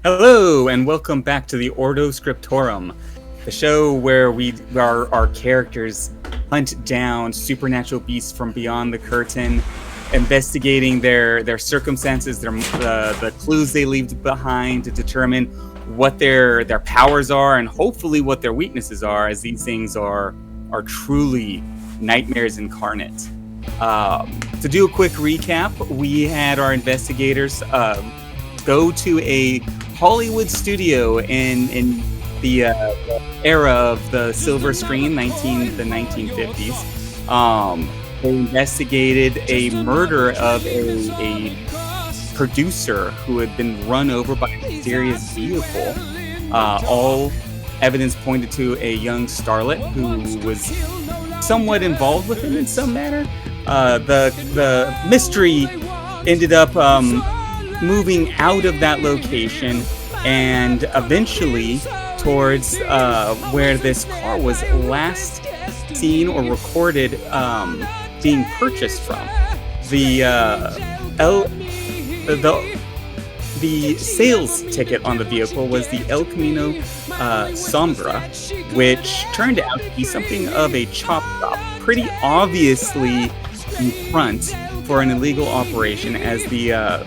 Hello, and welcome back to the Ordo Scriptorium, the show where our characters hunt down supernatural beasts from beyond the curtain, investigating their circumstances, the clues they leave behind to determine what their powers are and hopefully what their weaknesses are, as these things are truly nightmares incarnate. To do a quick recap, we had our investigators go to a Hollywood studio in the era of the silver screen, the 1950s. They investigated a murder of a producer who had been run over by a mysterious vehicle. All evidence pointed to a young starlet who was somewhat involved with him in some manner. The mystery ended up moving out of that location and eventually towards where this car was last seen or recorded being purchased from. The sales ticket on the vehicle was the El Camino Sombra, which turned out to be something of a chop shop, pretty obviously in front for an illegal operation. As the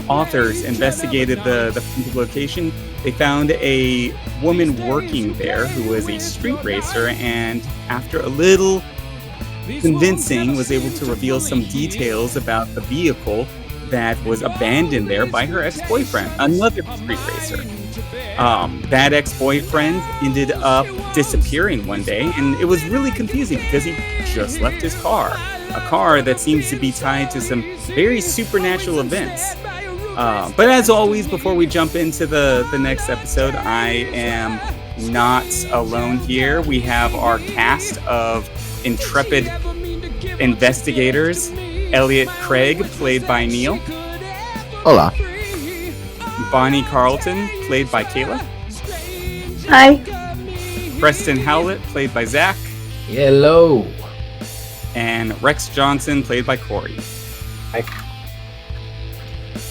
authors investigated the location, they found a woman working there who was a street racer, and after a little convincing was able to reveal some details about the vehicle that was abandoned there by her ex-boyfriend, another street racer. That ex-boyfriend ended up disappearing one day, and it was really confusing because he just left his car, a car that seems to be tied to some very supernatural events. But as always, before we jump into the next episode, I am not alone here. We have our cast of intrepid investigators. Elliot Craig, played by Neil. Hola. Bonnie Carlton, played by Kayla. Hi. Preston Howlett, played by Zach. Hello. And Rex Johnson, played by Corey. Hi.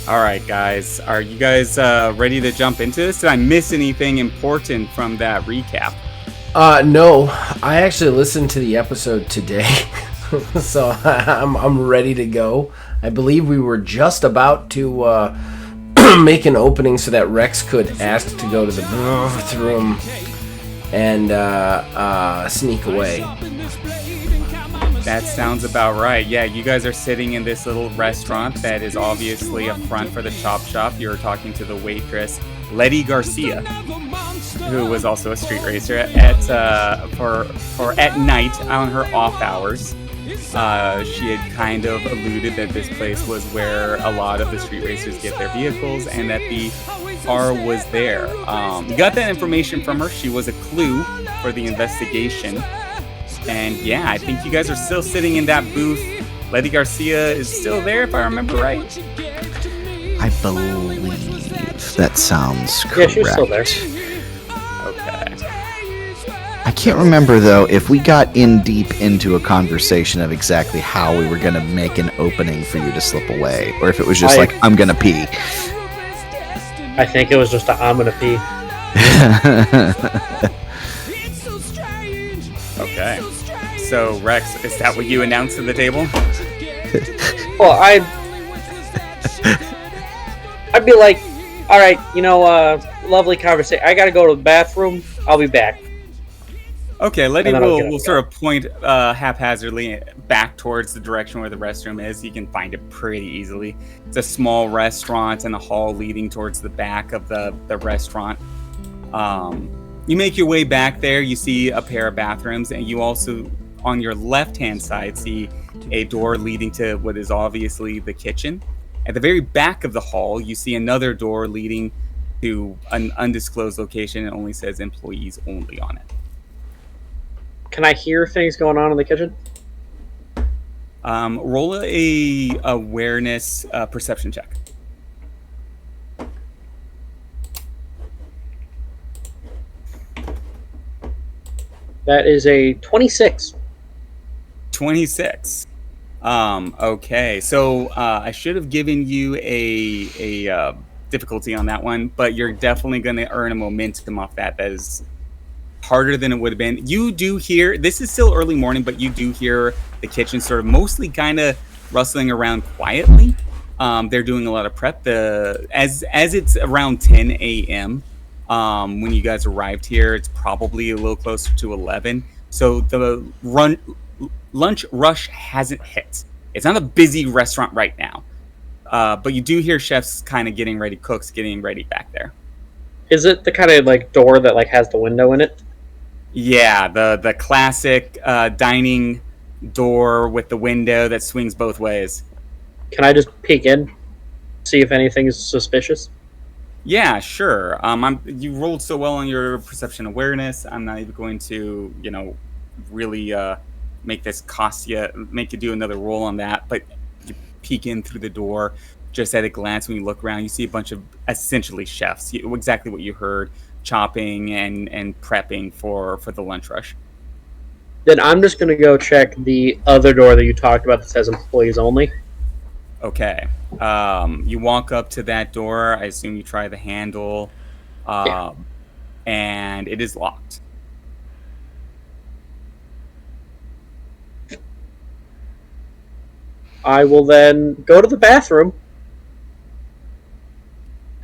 All right, guys. Are you guys ready to jump into this? Did I miss anything important from that recap? No. I actually listened to the episode today, so I'm ready to go. I believe we were just about to make an opening so that Rex could ask to go to the bathroom and sneak away. That sounds about right. Yeah, you guys are sitting in this little restaurant that is obviously a front for the chop shop. You're talking to the waitress, Letty Garcia, who was also a street racer at night on her off hours. She had kind of alluded that this place was where a lot of the street racers get their vehicles, and that the car was there. You got that information from her. She was a clue for the investigation. And yeah, I think you guys are still sitting in that booth. Letty Garcia is still there, if I remember right. I believe that sounds correct. Yeah, she's still there. Okay. I can't remember, though, if we got in deep into a conversation of exactly how we were going to make an opening for you to slip away, or if it was just I'm going to pee. I think it was just I'm going to pee. Okay. So, Rex, is that what you announced to the table? Well, I'd be like, all right, lovely conversation. I got to go to the bathroom. I'll be back. Okay, Letty will sort of point haphazardly back towards the direction where the restroom is. You can find it pretty easily. It's a small restaurant and a hall leading towards the back of the restaurant. You make your way back there. You see a pair of bathrooms, and you also, on your left-hand side, see a door leading to what is obviously the kitchen. At the very back of the hall, you see another door leading to an undisclosed location. It only says employees only on it. Can I hear things going on in the kitchen? Roll a awareness perception check. That is a 26. 26. Okay, so I should have given you a difficulty on that one, but you're definitely going to earn a momentum off that. That is harder than it would have been. You do hear, this is still early morning, but you do hear the kitchen sort of mostly kind of rustling around quietly. They're doing a lot of prep. As it's around 10 a.m. When you guys arrived here, it's probably a little closer to 11. So the lunch rush hasn't hit. It's not a busy restaurant right now. But you do hear chefs kind of getting ready, cooks getting ready back there. Is it the kind of like door that like has the window in it? Yeah, the classic dining door with the window that swings both ways. Can I just peek in, see if anything is suspicious? Yeah, sure. You rolled so well on your perception awareness. I'm not even going to, really make this make you do another roll on that. But you peek in through the door. Just at a glance, when you look around, you see a bunch of essentially chefs. Exactly what you heard, chopping and prepping for the lunch rush. Then I'm just going to go check the other door that you talked about that says employees only. Okay. You walk up to that door. I assume you try the handle, and it is locked. I will then go to the bathroom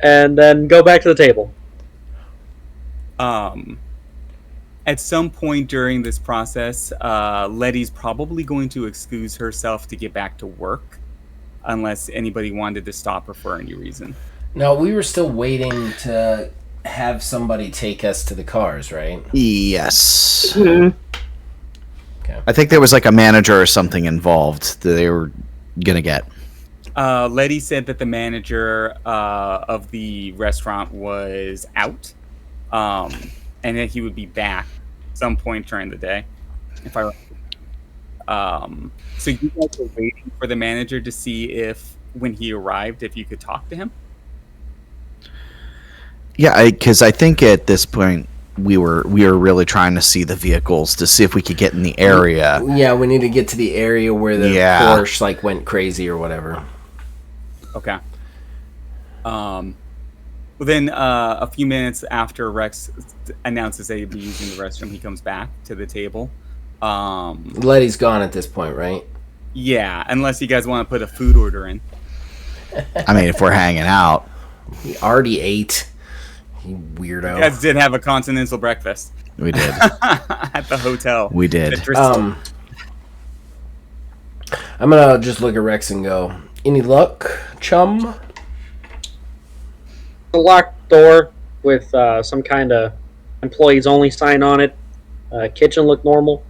and then go back to the table. At some point during this process, Letty's probably going to excuse herself to get back to work, unless anybody wanted to stop her for any reason. No, we were still waiting to have somebody take us to the cars, right? Yes. Mm-hmm. Okay. I think there was like a manager or something involved that they were going to get. Letty said that the manager of the restaurant was out, and that he would be back some point during the day. If I so you guys were waiting for the manager to see if, when he arrived, if you could talk to him? Yeah, because I think at this point we were really trying to see the vehicles to see if we could get in the area. Yeah, we need to get to the area where the Porsche went crazy or whatever. Okay. Well, then a few minutes after Rex announces that he'll be using the restroom, he comes back to the table. Letty's gone at this point, right? Yeah, unless you guys want to put a food order in. I mean, if we're hanging out. We already ate. You weirdo. You guys did have a continental breakfast. We did. At the hotel. We did. I'm going to just look at Rex and go, any luck, chum? A locked door with some kind of employees only sign on it. Kitchen looked normal.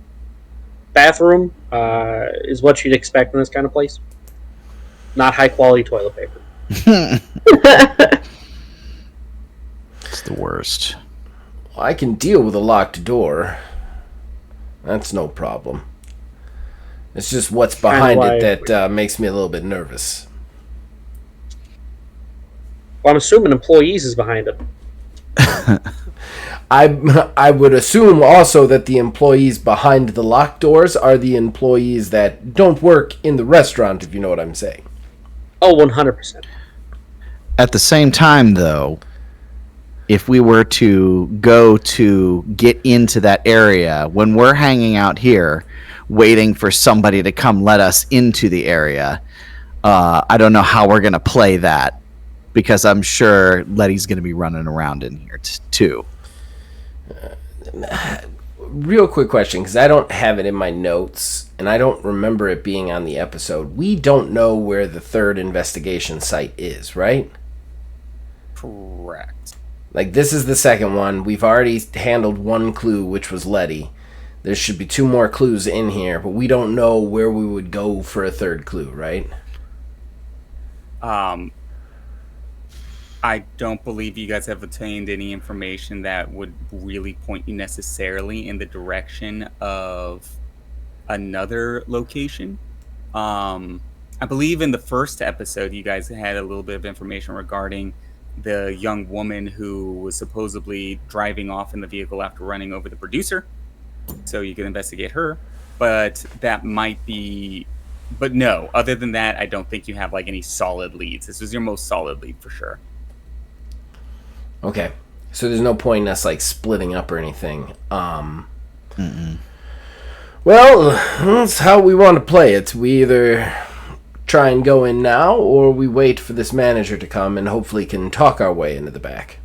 Bathroom is what you'd expect in this kind of place. Not high quality toilet paper. It's the worst. Well, I can deal with a locked door. That's no problem. It's just what's behind it that makes me a little bit nervous. Well, I'm assuming employees is behind it. I would assume also that the employees behind the locked doors are the employees that don't work in the restaurant, if you know what I'm saying. Oh, 100%. At the same time, though, if we were to go to get into that area, when we're hanging out here, waiting for somebody to come let us into the area, I don't know how we're going to play that, because I'm sure Letty's going to be running around in here, too. Real quick question, because I don't have it in my notes, and I don't remember it being on the episode. We don't know where the third investigation site is, right? Correct. Like, this is the second one. We've already handled one clue, which was Letty. There should be 2 more clues in here, but we don't know where we would go for a third clue, right? I don't believe you guys have obtained any information that would really point you necessarily in the direction of another location. I believe in the first episode, you guys had a little bit of information regarding the young woman who was supposedly driving off in the vehicle after running over the producer. So you can investigate her. But that might be... But no, other than that, I don't think you have like any solid leads. This was your most solid lead for sure. Okay. So there's no point in us like splitting up or anything. Well, that's how we want to play it. We either try and go in now, or we wait for this manager to come and hopefully can talk our way into the back.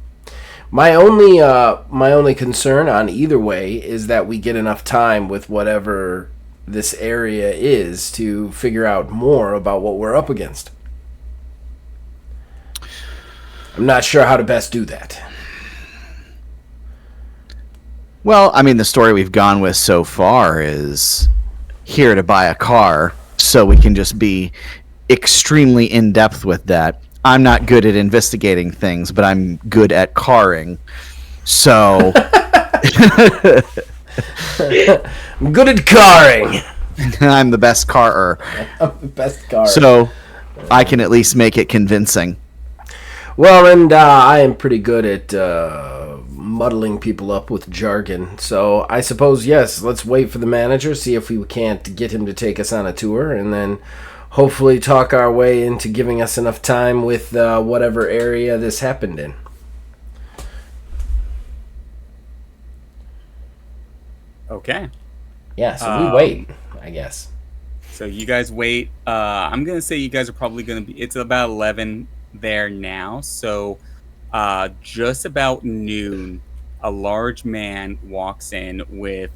My only concern on either way is that we get enough time with whatever this area is to figure out more about what we're up against. I'm not sure how to best do that. Well, I mean, the story we've gone with so far is here to buy a car, so we can just be extremely in-depth with that. I'm not good at investigating things, but I'm good at carring. So... I'm good at carring. I'm the best carer. I'm the best carer. So I can at least make it convincing. Well, and I am pretty good at muddling people up with jargon. So I suppose, yes, let's wait for the manager, see if we can't get him to take us on a tour, and then hopefully talk our way into giving us enough time with whatever area this happened in. Okay. Yeah, so we wait, I guess. So you guys wait. I'm going to say you guys are probably going to be... It's about 11 there now. So just about noon, a large man walks in with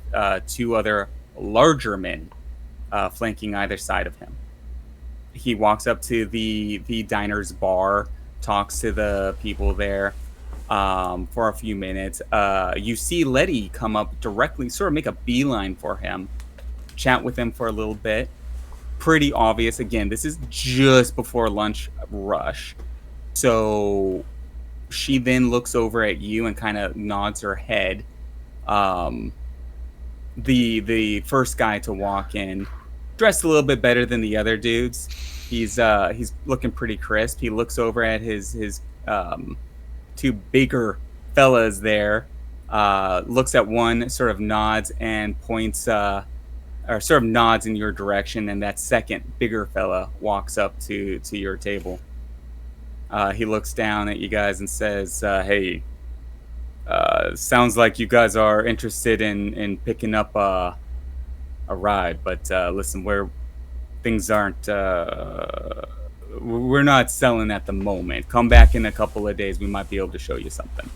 two other larger men flanking either side of him. He walks up to the diner's bar, talks to the people there for a few minutes. You see Letty come up directly, sort of make a beeline for him, chat with him for a little bit. Pretty obvious. Again, this is just before lunch rush. So she then looks over at you and kind of nods her head. The first guy to walk in, dressed a little bit better than the other dudes. He's looking pretty crisp. He looks over at his two bigger fellas there, looks at one, sort of nods and points, or sort of nods in your direction, and that second bigger fella walks up to your table. He looks down at you guys and says, hey, sounds like you guys are interested in picking up a ride, but listen, things aren't... we're not selling at the moment. Come back in a couple of days. We might be able to show you something.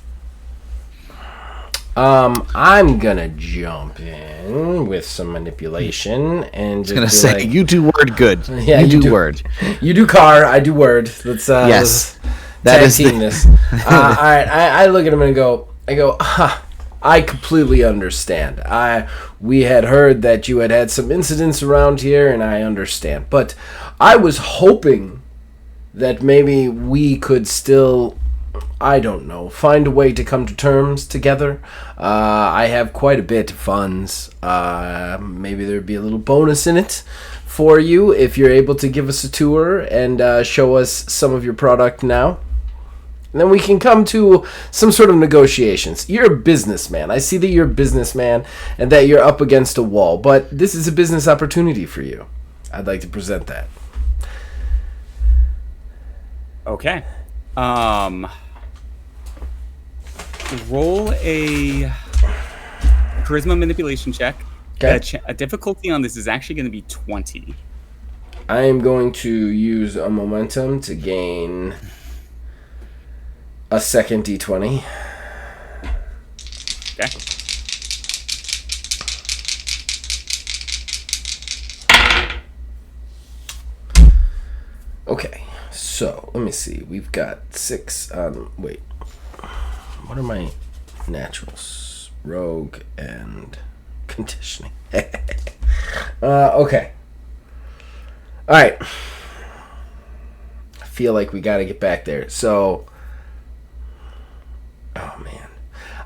I'm gonna jump in with some manipulation and just gonna say, like, you do word good. Yeah, you do word. You do car, I do word. Let's yes, that is team this. All right, I look at him and I go, I completely understand. We had heard that you had some incidents around here, and I understand. But I was hoping that maybe we could still, I don't know, find a way to come to terms together. I have quite a bit of funds. Maybe there'd be a little bonus in it for you if you're able to give us a tour and show us some of your product now. And then we can come to some sort of negotiations. You're a businessman. I see that you're a businessman and that you're up against a wall, but this is a business opportunity for you. I'd like to present that. Okay. Roll a charisma manipulation check. Okay. A difficulty on this is actually going to be 20. I am going to use a momentum to gain a second D20. Okay. Okay, so let me see. We've got 6 on. Wait, what are my naturals? Rogue and conditioning. Okay. All right. I feel like we got to get back there. So, oh man,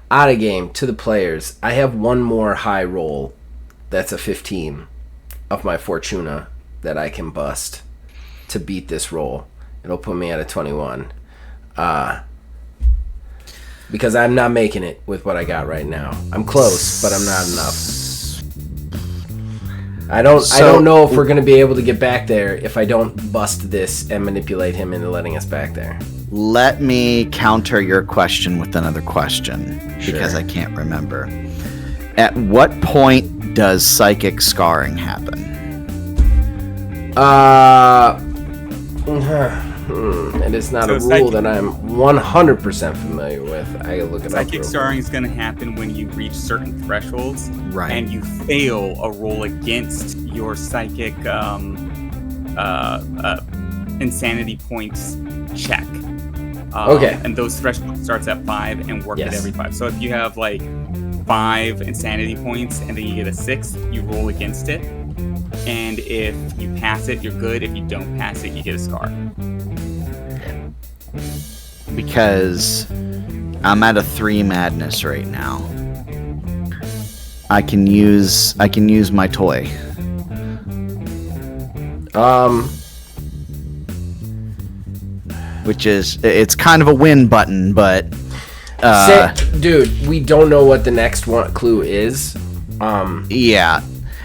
out of game to the players. I have one more high roll. That's a 15 of my Fortuna that I can bust to beat this roll. It'll put me at a 21. Because I'm not making it with what I got right now. I'm close, but I'm not enough. I don't know if we're going to be able to get back there if I don't bust this and manipulate him into letting us back there. let me counter your question with another question because I can't remember. At what point does psychic scarring happen? It is not So a rule that I'm 100% familiar with. I gotta look it up. Psychic scarring is going to happen when you reach certain thresholds, Right. and you fail a roll against your psychic insanity points check. Okay. And those thresholds starts at 5 and work at Yes. every 5. So if you have like 5 insanity points and then you get a 6, you roll against it. And if you pass it, you're good. If you don't pass it, you get a scar. Because I'm at a 3 madness right now. I can use my toy. Which is, it's kind of a win button, but dude, we don't know what the next clue is. yeah.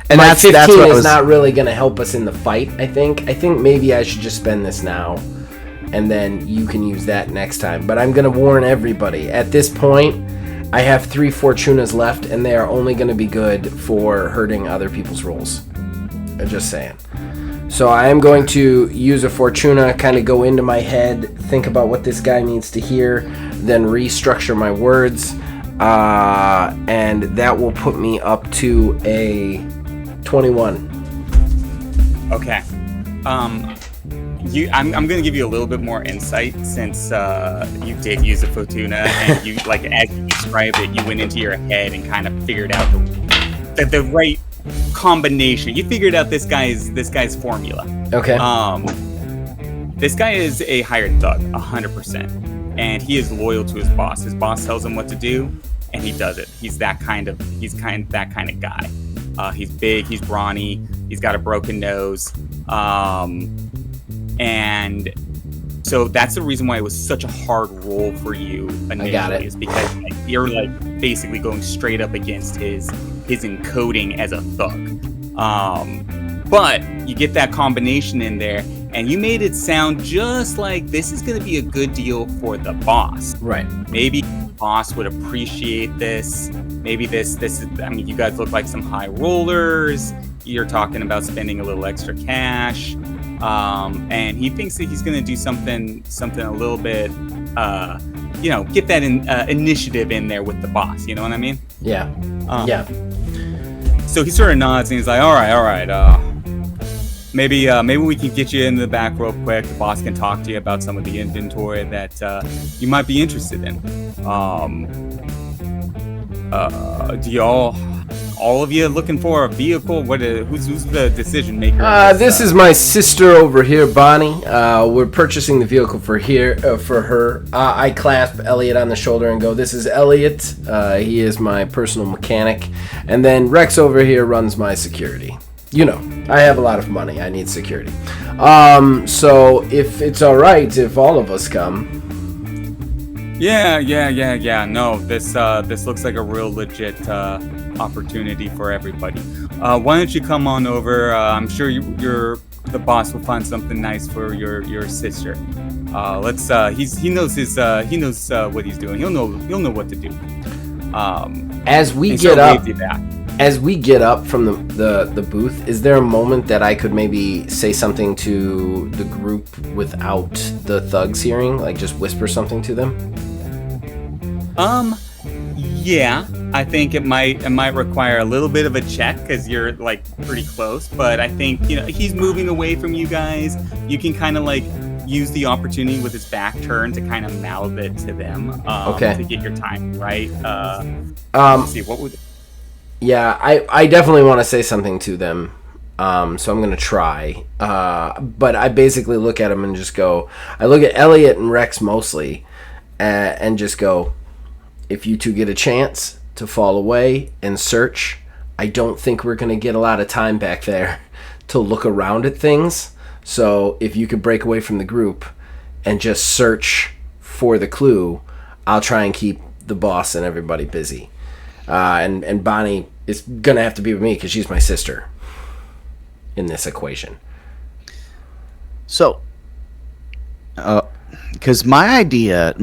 And My that's 15 what I is was not really going to help us in the fight, I think. I think maybe I should just spend this now, and then you can use that next time. But I'm going to warn everybody. At this point, I have 3 Fortunas left, and they are only going to be good for hurting other people's rolls. I'm just saying. So I am going to use a Fortuna, kind of go into my head, think about what this guy needs to hear, then restructure my words, and that will put me up to a 21. Okay. I'm going to give you a little bit more insight since you did use a Fortuna, and you, like, as you described it, you went into your head and kind of figured out the right combination. You figured out this guy's formula. Okay. This guy is a hired thug, 100%, and he is loyal to his boss. His boss tells him what to do, and he does it. He's that kind of guy. He's big, he's brawny, he's got a broken nose, and so that's the reason why it was such a hard role for you initially. I got it. Is because you're like basically going straight up against his encoding as a thug. But you get that combination in there, and you made it sound just like this is going to be a good deal for the boss. Right. Maybe the boss would appreciate this. Maybe this is, I mean, you guys look like some high rollers. You're talking about spending a little extra cash. And he thinks that he's going to do something a little bit, get that initiative in there with the boss. You know what I mean? Yeah. Yeah. So he sort of nods and he's like, all right. Maybe we can get you into the back real quick. The boss can talk to you about some of the inventory that you might be interested in. Do all of you looking for a vehicle? Who's the decision maker? This is my sister over here, Bonnie. We're purchasing the vehicle for her. I clasp Elliot on the shoulder and go, "This is Elliot. He is my personal mechanic." And then Rex over here runs my security. You know, I have a lot of money. I need security. So if it's all right, if all of us come. Yeah. No, this looks like a real legit opportunity for everybody. Why don't you come on over? I'm sure the boss will find something nice for your sister. He knows what he's doing. He'll know what to do. As we get up from the booth, is there a moment that I could maybe say something to the group without the thugs hearing, like just whisper something to them? Yeah, I think it might require a little bit of a check because you're like pretty close. But I think he's moving away from you guys. You can kind of like use the opportunity with his back turned to kind of mouth it to them. Okay. To get your time right. Let's see what would. Yeah, I definitely want to say something to them. So I'm gonna try. But I basically look at them and just go. I look at Elliot and Rex mostly, and just go. If you two get a chance to fall away and search, I don't think we're going to get a lot of time back there to look around at things. So if you could break away from the group and just search for the clue, I'll try and keep the boss and everybody busy. And Bonnie is going to have to be with me because she's my sister in this equation. So, Because my idea,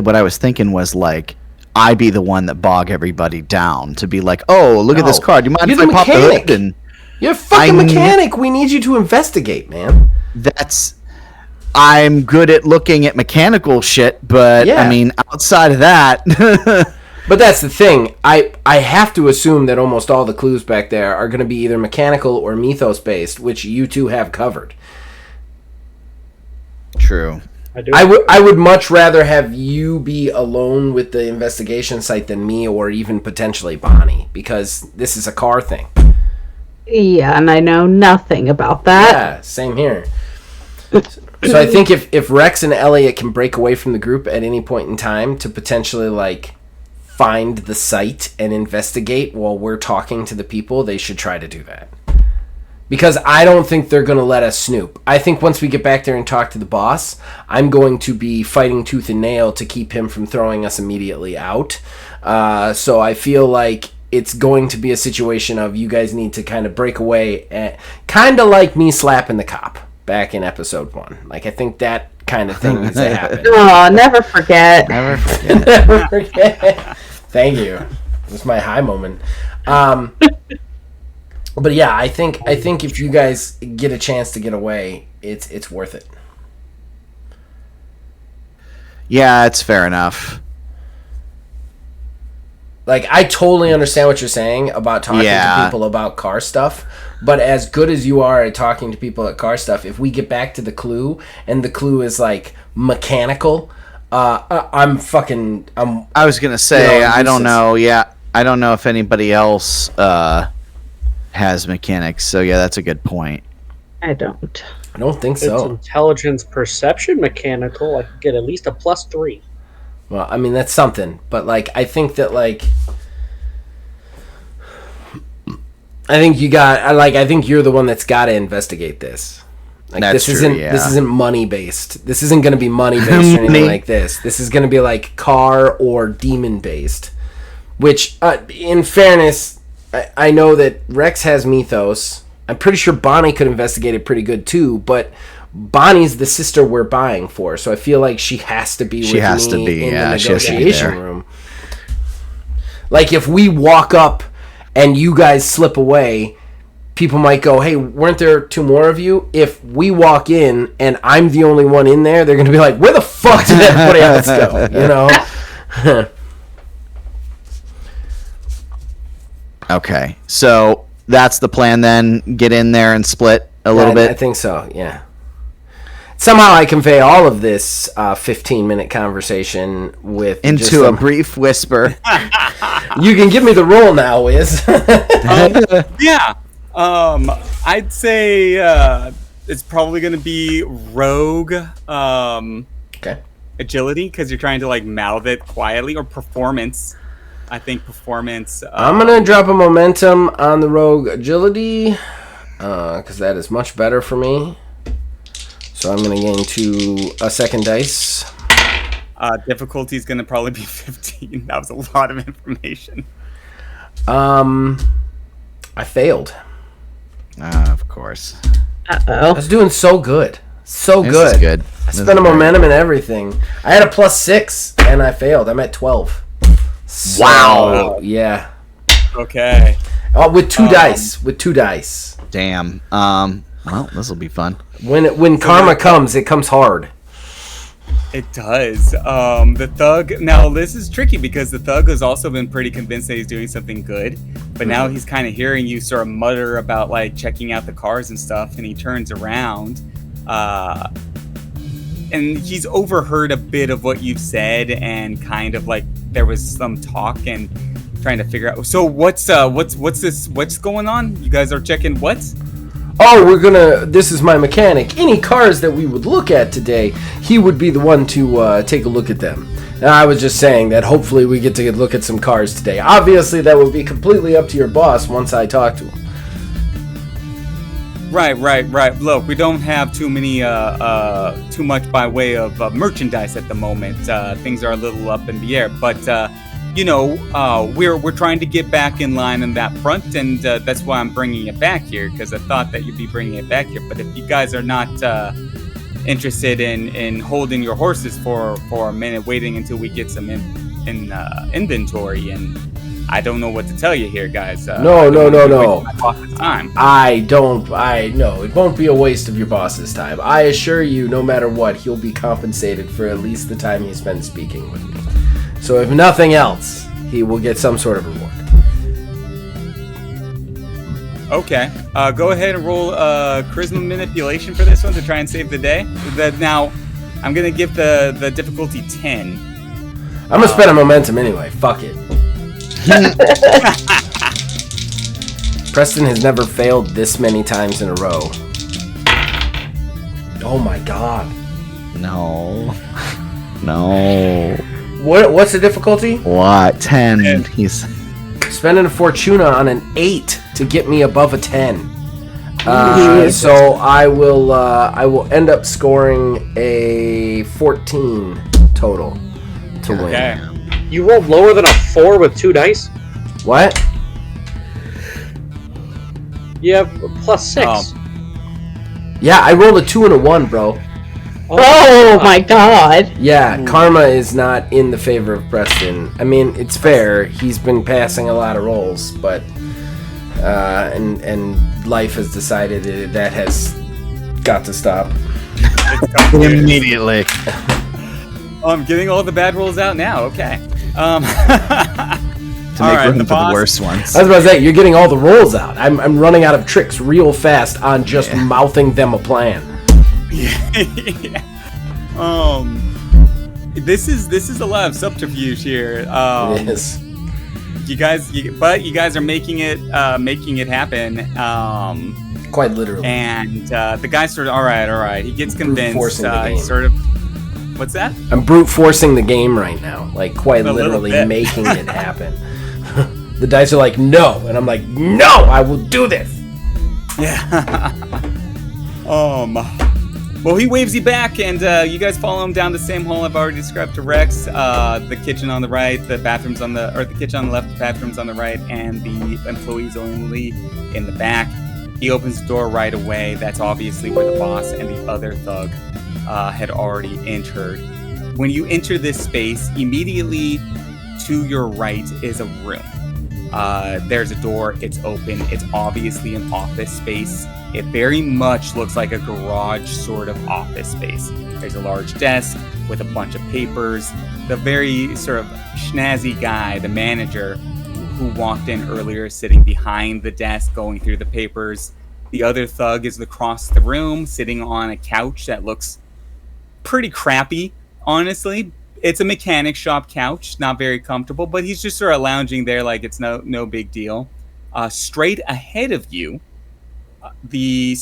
what I was thinking was like, I be the one that bog everybody down to be like, oh, look at this No. car. Do you mind You're if the I pop the mechanic. hood? And You're a fucking mechanic. We need you to investigate, man. I'm good at looking at mechanical shit, but Yeah. I mean, outside of that, But that's the thing. I have to assume that almost all the clues back there are going to be either mechanical or mythos based, which you two have covered. true. I would much rather have you be alone with the investigation site than me or even potentially Bonnie, because this is a car thing. Yeah, and I know nothing about that. Yeah, same here. So I think if Rex and Elliot can break away from the group at any point in time to potentially like find the site and investigate while we're talking to the people, they should try to do that. Because I don't think they're going to let us snoop. I think once we get back there and talk to the boss, I'm going to be fighting tooth and nail to keep him from throwing us immediately out. So I feel like it's going to be a situation of you guys need to kind of break away, kind of like me slapping the cop back in episode 1. Like, I think that kind of thing needs to happen. Oh, never forget. Never forget. Never forget. Thank you. It was my high moment. But yeah, I think if you guys get a chance to get away, it's worth it. Yeah, it's fair enough. Like, I totally understand what you're saying about talking to people about car stuff, but as good as you are at talking to people at car stuff, if we get back to the clue, and the clue is, like, mechanical, I was going to say, I don't know. Yeah, I don't know if anybody else has mechanics, so yeah, that's a good point. I don't. I don't think It's so. intelligence perception mechanical. I could get at least a +3. Well, I mean, that's something, but, like, I think that, like, I think you're the one that's got to investigate this. Like, That's this true, this isn't money based. This isn't going to be money based or anything like this. This is going to be like car or demon based. Which, in fairness, I know that Rex has mythos. I'm pretty sure Bonnie could investigate it pretty good too, but Bonnie's the sister we're buying for, so I feel like she has to be with me in the negotiation room. Like, if we walk up and you guys slip away, people might go, hey, weren't there 2 more of you? If we walk in and I'm the only one in there, they're going to be like, where the fuck did everybody else go? You know? Okay, so that's the plan then. Get in there and split a little bit. I think so, yeah. Somehow I convey all of this 15-minute conversation with into a brief whisper. You can give me the roll now, Wiz. Yeah. I'd say it's probably going to be rogue Okay. agility, because you're trying to like mouth it quietly, or performance. I think performance. I'm going to drop a momentum on the rogue agility, because that is much better for me. So I'm going to gain 2 second dice. Difficulty is going to probably be 15. That was a lot of information. I failed. Of course. I Uh-oh. was doing so good. So This good. is good. I spent a momentum and everything. I had a +6 and I failed. I'm at 12. So, Wow. Yeah. Okay. With 2 dice. With 2 dice. Damn. Well, this will be fun. When karma comes, it comes hard. It does. The thug. Now this is tricky because the thug has also been pretty convinced that he's doing something good, but now he's kind of hearing you sort of mutter about like checking out the cars and stuff, and he turns around, and he's overheard a bit of what you've said, and kind of like there was some talk and trying to figure out. So what's this? What's going on? You guys are checking what? Oh, this is my mechanic. Any cars that we would look at today, he would be the one to take a look at them. Now, I was just saying that hopefully we get to look at some cars today. Obviously, that would be completely up to your boss once I talk to him. Right. Look, we don't have too much by way of merchandise at the moment. Things are a little up in the air, but we're trying to get back in line on that front, and that's why I'm bringing it back here, because I thought that you'd be bringing it back here. But if you guys are not interested in holding your horses for a minute, waiting until we get some inventory. And I don't know what to tell you here, guys. No. My boss's time. No, it won't be a waste of your boss's time. I assure you, no matter what, he'll be compensated for at least the time he spent speaking with me. So if nothing else, he will get some sort of reward. Okay. Go ahead and roll charisma manipulation for this one to try and save the day. Now, I'm going to give the difficulty 10. I'm going to spend a momentum anyway. Fuck it. Preston has never failed this many times in a row. Oh my god. No. What's the difficulty? What? 10. He's spending a fortuna on an 8 to get me above a 10. So I will end up scoring a 14 total to win. Okay. You rolled lower than a 4 with 2 dice? What? You have plus 6. Yeah, I rolled a 2 and a 1, bro. Oh my god. Yeah, karma is not in the favor of Preston. I mean, it's fair. He's been passing a lot of rolls, but and life has decided that has got to stop. immediately. I'm getting all the bad rolls out now. Okay. To make room for the worst ones. I was about to say, you're getting all the rolls out. I'm running out of tricks real fast on just mouthing them a plan. Yeah. This is a lot of subterfuge here. It is. You guys are making it happen. Quite literally. And the guy's sort of all right. He gets convinced. Brute-forcing the game. Sort of. What's that? I'm brute forcing the game right now, like quite A literally little bit. making it happen. The dice are like no, and I'm like no, I will do this. Yeah. Well, he waves you back, and you guys follow him down the same hall I've already described to Rex. The kitchen on the right, the bathrooms the kitchen on the left, the bathrooms on the right, and the employees only in the back. He opens the door right away. That's obviously where the boss and the other thug had already entered. When you enter this space, immediately to your right is a room. There's a door, it's open, it's obviously an office space. It very much looks like a garage sort of office space. There's a large desk with a bunch of papers. The very sort of schnazzy guy, the manager who walked in earlier, is sitting behind the desk going through the papers. The other thug is across the room, sitting on a couch that looks pretty crappy, honestly. It's a mechanic shop couch, not very comfortable, but he's just sort of lounging there like it's no big deal. Straight ahead of you, the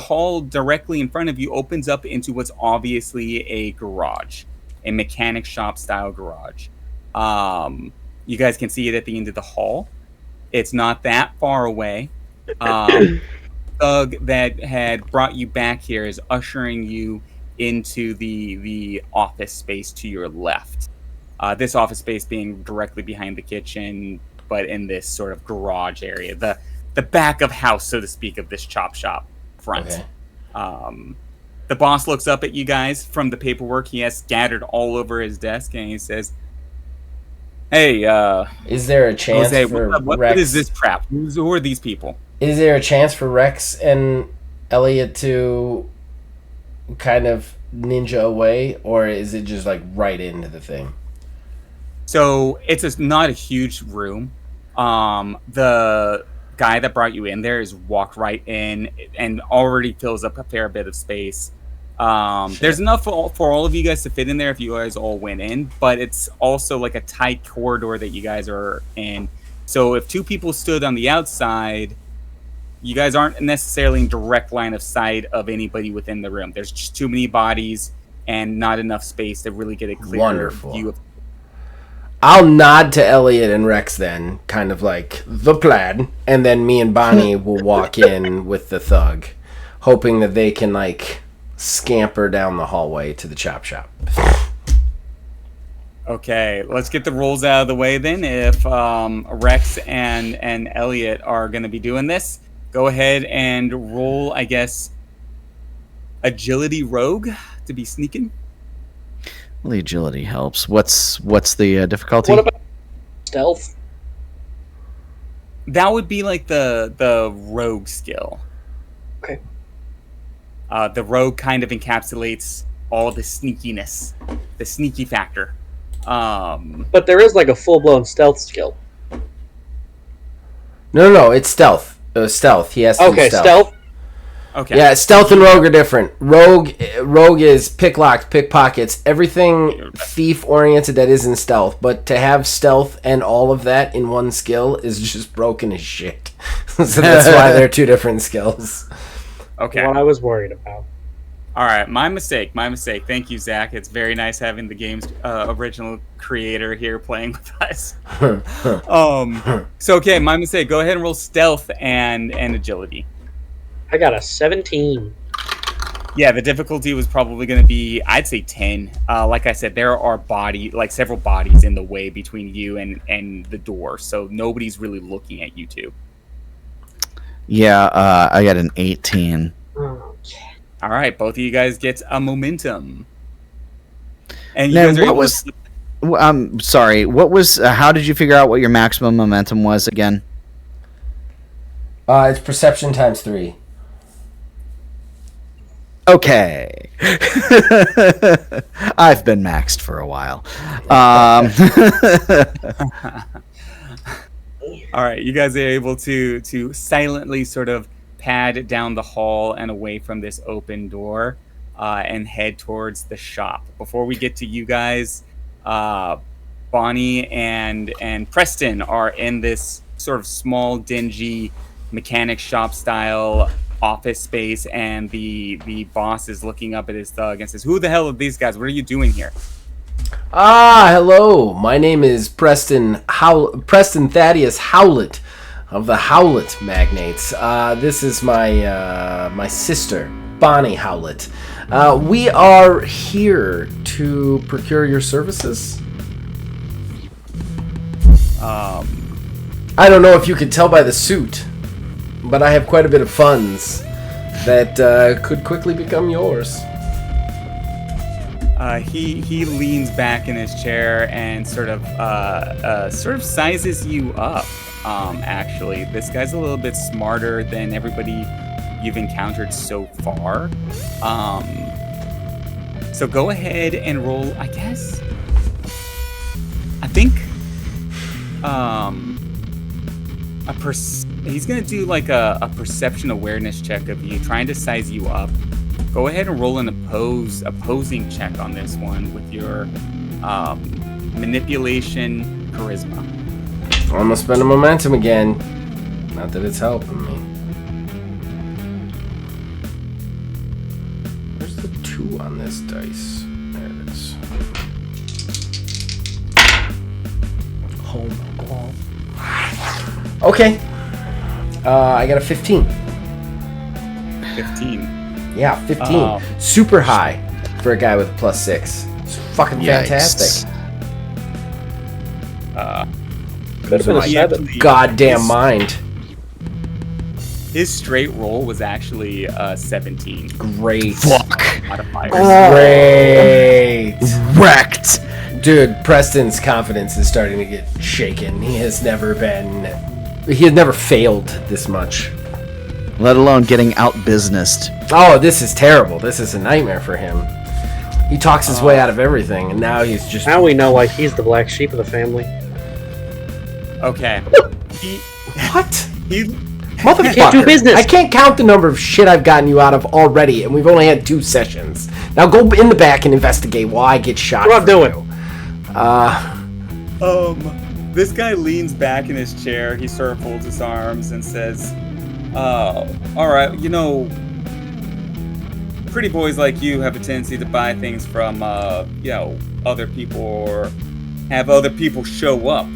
hall directly in front of you opens up into what's obviously a garage, a mechanic shop style garage. You guys can see it at the end of the hall. It's not that far away. Thug that had brought you back here is ushering you into the office space to your left. This office space being directly behind the kitchen, but in this sort of garage area, the back of house, so to speak, of this chop shop front. Okay. The boss looks up at you guys from the paperwork he has scattered all over his desk, and he says, "Hey, is there a chance Jose, for what Rex? is this crap? Who are these people?" Is there a chance for Rex and Elliot to kind of ninja away, or is it just like right into the thing? So it's not a huge room. The guy that brought you in there is walked right in and already fills up a fair bit of space. There's enough for all of you guys to fit in there if you guys all went in, but it's also like a tight corridor that you guys are in. So if two people stood on the outside, you guys aren't necessarily in direct line of sight of anybody within the room. There's just too many bodies and not enough space to really get a clear view of. I'll nod to Elliot and Rex then, kind of like the plan, and then me and Bonnie will walk in with the thug, hoping that they can like scamper down the hallway to the chop shop. Okay, let's get the rolls out of the way then. If Rex and Elliot are going to be doing this, go ahead and roll, I guess, agility rogue to be sneaking. Well, the agility helps. What's the difficulty? What about stealth? That would be like the rogue skill. Okay. The rogue kind of encapsulates all the sneakiness, the sneaky factor. But there is like a full-blown stealth skill. No, it's stealth. Stealth. He has to do stealth. Okay. Yeah, stealth and rogue are different. Rogue is pick locks, pickpockets, everything thief oriented that isn't stealth. But to have stealth and all of that in one skill is just broken as shit. So that's why they're two different skills. Okay. What I was worried about. All right, my mistake. Thank you, Zach. It's very nice having the game's original creator here playing with us. So okay, my mistake. Go ahead and roll stealth and agility. I got a 17. Yeah, the difficulty was probably going to be, I'd say 10. Like I said, there are several bodies in the way between you and the door, so nobody's really looking at you two. Yeah, I got an 18. All right, both of you guys get a momentum. And you Now, guys are what was? I'm sorry. What was? How did you figure out what your maximum momentum was again? It's perception times 3. Okay. I've been maxed for a while. All right, you guys are able to silently sort of pad down the hall and away from this open door and head towards the shop. Before we get to you guys, Bonnie and Preston are in this sort of small, dingy mechanic shop style office space, and the boss is looking up at his thug and says, "Who the hell are these guys? What are you doing here?" Hello. My name is Preston Thaddeus Howlett of the Howlett Magnates. This is my sister, Bonnie Howlett. We are here to procure your services. I don't know if you could tell by the suit, but I have quite a bit of funds that could quickly become yours. He leans back in his chair and sort of sizes you up. Actually, this guy's a little bit smarter than everybody you've encountered so far. So go ahead and roll, I guess. I think he's gonna do like a perception awareness check of you, trying to size you up. Go ahead and roll an opposing check on this one with your manipulation charisma. I'm gonna spend a momentum again. Not that it's helping me. Where's the 2 on this dice? There it is. Home. Okay. I got a 15. 15. Yeah, 15. Super high for a guy with a +6. It's fucking fantastic. Could have been a 7. Goddamn mind. His straight roll was actually 17. Great. Fuck. Modifiers. Great. Wrecked. Dude, Preston's confidence is starting to get shaken. He has never failed this much. Let alone getting out-businessed. Oh, this is terrible. This is a nightmare for him. He talks his way out of everything, and now he's just... Now we know why he's the black sheep of the family. Okay. What? Motherfucker, can't do business. I can't count the number of shit I've gotten you out of already, and we've only had 2 sessions. Now go in the back and investigate while I get shot. What I'm doing? This guy leans back in his chair. He sort of folds his arms and says, all right, pretty boys like you have a tendency to buy things from, other people or have other people show up.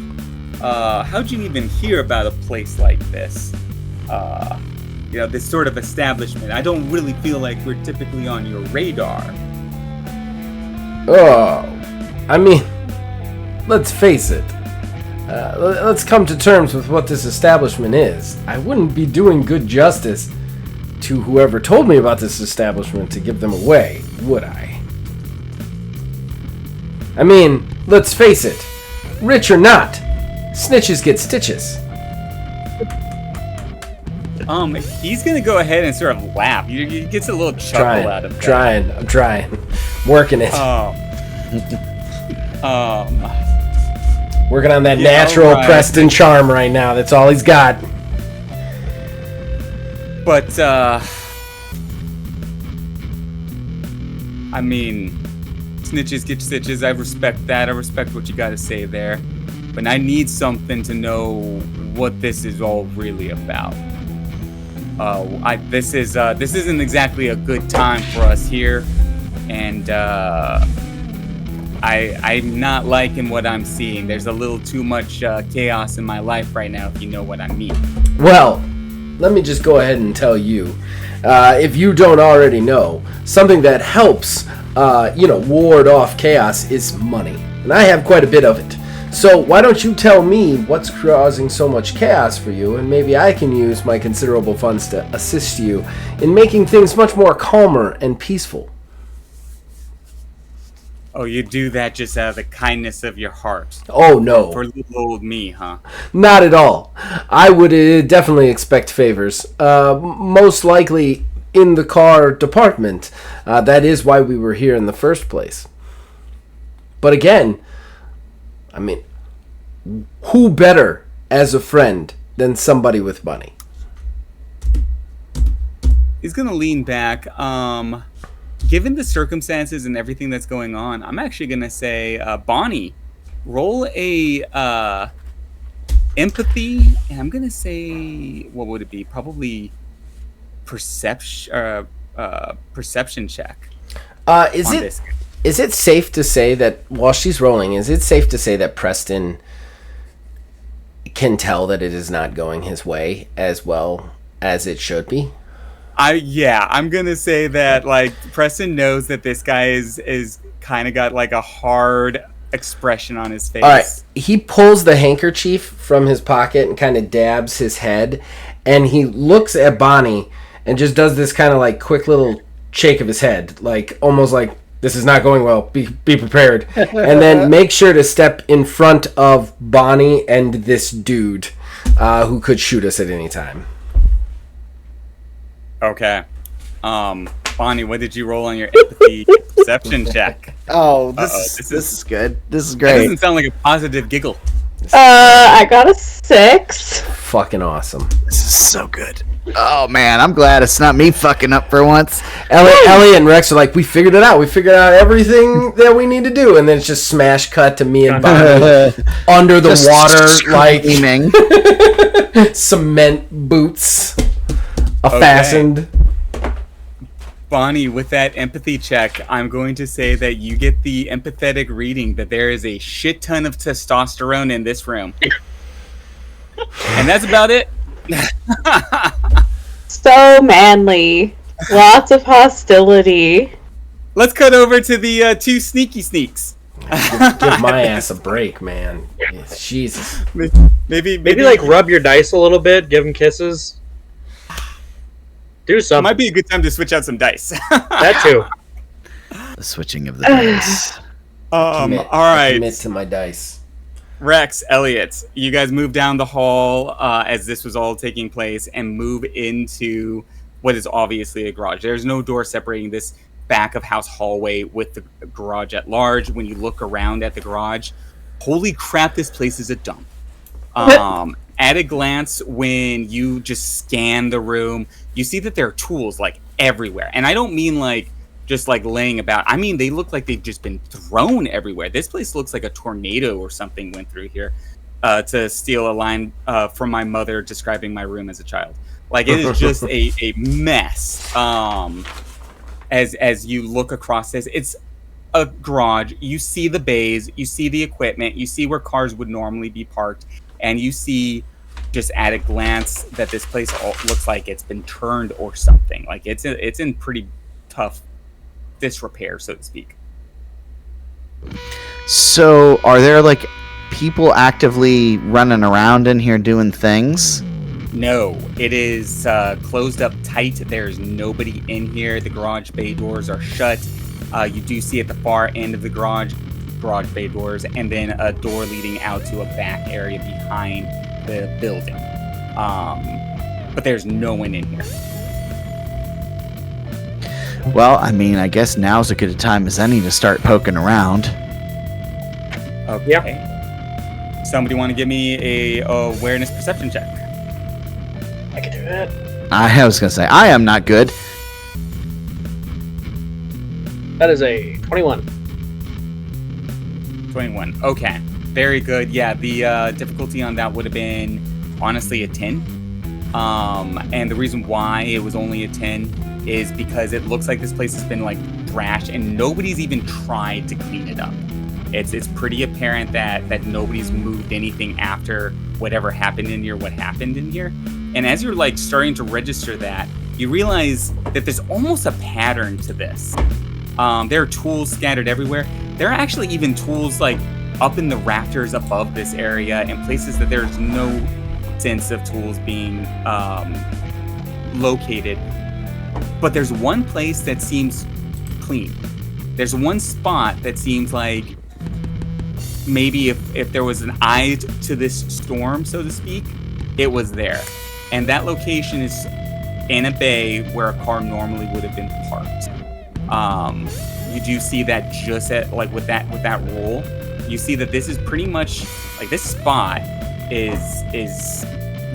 How'd you even hear about a place like this? This sort of establishment. I don't really feel like we're typically on your radar. I mean, let's face it. Let's come to terms with what this establishment is. I wouldn't be doing good justice to whoever told me about this establishment to give them away, would I? I mean, let's face it. Rich or not, snitches get stitches. He's gonna go ahead and sort of laugh. He gets a little chuckle out of that. I'm trying. Working it. Working on that natural Preston charm right now. That's all he's got. But, I mean, snitches get stitches. I respect that. I respect what you gotta say there. But I need something to know what this is all really about. This isn't exactly a good time for us here, and I'm not liking what I'm seeing. There's a little too much chaos in my life right now, if you know what I mean. Well, let me just go ahead and tell you, if you don't already know, something that helps, ward off chaos is money, and I have quite a bit of it. So why don't you tell me what's causing so much chaos for you, and maybe I can use my considerable funds to assist you in making things much more calmer and peaceful. Oh, you do that just out of the kindness of your heart. Oh, no. For little old me, huh? Not at all. I would definitely expect favors. Most likely in the car department. That is why we were here in the first place. But again, I mean, who better as a friend than somebody with money? He's going to lean back. Given the circumstances and everything that's going on, I'm actually going to say, Bonnie, roll a empathy, and I'm going to say, what would it be? Probably perception check. Is it safe to say that while she's rolling, is it safe to say that Preston can tell that it is not going his way as well as it should be? I'm gonna say that like Preston knows that this guy is kind of got like a hard expression on his face. All right, he pulls the handkerchief from his pocket and kind of dabs his head, and he looks at Bonnie and just does this kind of like quick little shake of his head, like almost like this is not going well. Be prepared, and then make sure to step in front of Bonnie and this dude who could shoot us at any time. Okay. Bonnie, what did you roll on your empathy perception check? Oh, this is good. This is great. That doesn't sound like a positive giggle. I got a 6. Fucking awesome. This is so good. Oh man, I'm glad it's not me fucking up for once. Ellie and Rex are like, we figured it out. We figured out everything that we need to do, and then it's just smash cut to me and Bonnie under the just water, screaming. Like cement boots, fastened. Bonnie, with that empathy check, I'm going to say that you get the empathetic reading that there is a shit ton of testosterone in this room. And that's about it. So manly. Lots of hostility. Let's cut over to the two sneaky sneaks. Give my ass a break, man. Jesus. Maybe like rub your dice a little bit, give them kisses. Do something. Might be a good time to switch out some dice. That too. The switching of the dice. All right. Commit to my dice. Rex, Elliot, you guys move down the hall as this was all taking place and move into what is obviously a garage. There's no door separating this back of house hallway with the garage at large. When you look around at the garage, holy crap, this place is a dump. At a glance, when you just scan the room, you see that there are tools like everywhere. And I don't mean like just like laying about. I mean, they look like they've just been thrown everywhere. This place looks like a tornado or something went through here, to steal a line from my mother describing my room as a child. Like, it is just a mess. As you look across this, it's a garage. You see the bays, you see the equipment, you see where cars would normally be parked, and you see just at a glance that this place looks like it's been turned or something. Like, it's in pretty tough disrepair, so to speak. So, are there like people actively running around in here doing things? No, it is closed up tight. There's nobody in here. The garage bay doors are shut. You do see at the far end of the garage bay doors, and then a door leading out to a back area behind the building. But there's no one in here. Well, I mean, I guess now's as good a time as any to start poking around. Okay. Yep. Somebody want to give me a awareness perception check? I can do that. I was gonna say I am not good. That is a 21. 21. Okay. Very good. Yeah, the difficulty on that would have been honestly a 10. And the reason why it was only a 10 is because it looks like this place has been like thrashed and nobody's even tried to clean it up. It's pretty apparent that nobody's moved anything after whatever happened in here, what happened in here. And as you're like starting to register that, you realize that there's almost a pattern to this. There are tools scattered everywhere. There are actually even tools like up in the rafters above this area in places that there's no sense of tools being located. But there's one place that seems clean. There's one spot that seems like maybe if there was an eye to this storm, so to speak, it was there. And that location is in a bay where a car normally would have been parked. You do see that just at like with that roll, you see that this is pretty much like this spot is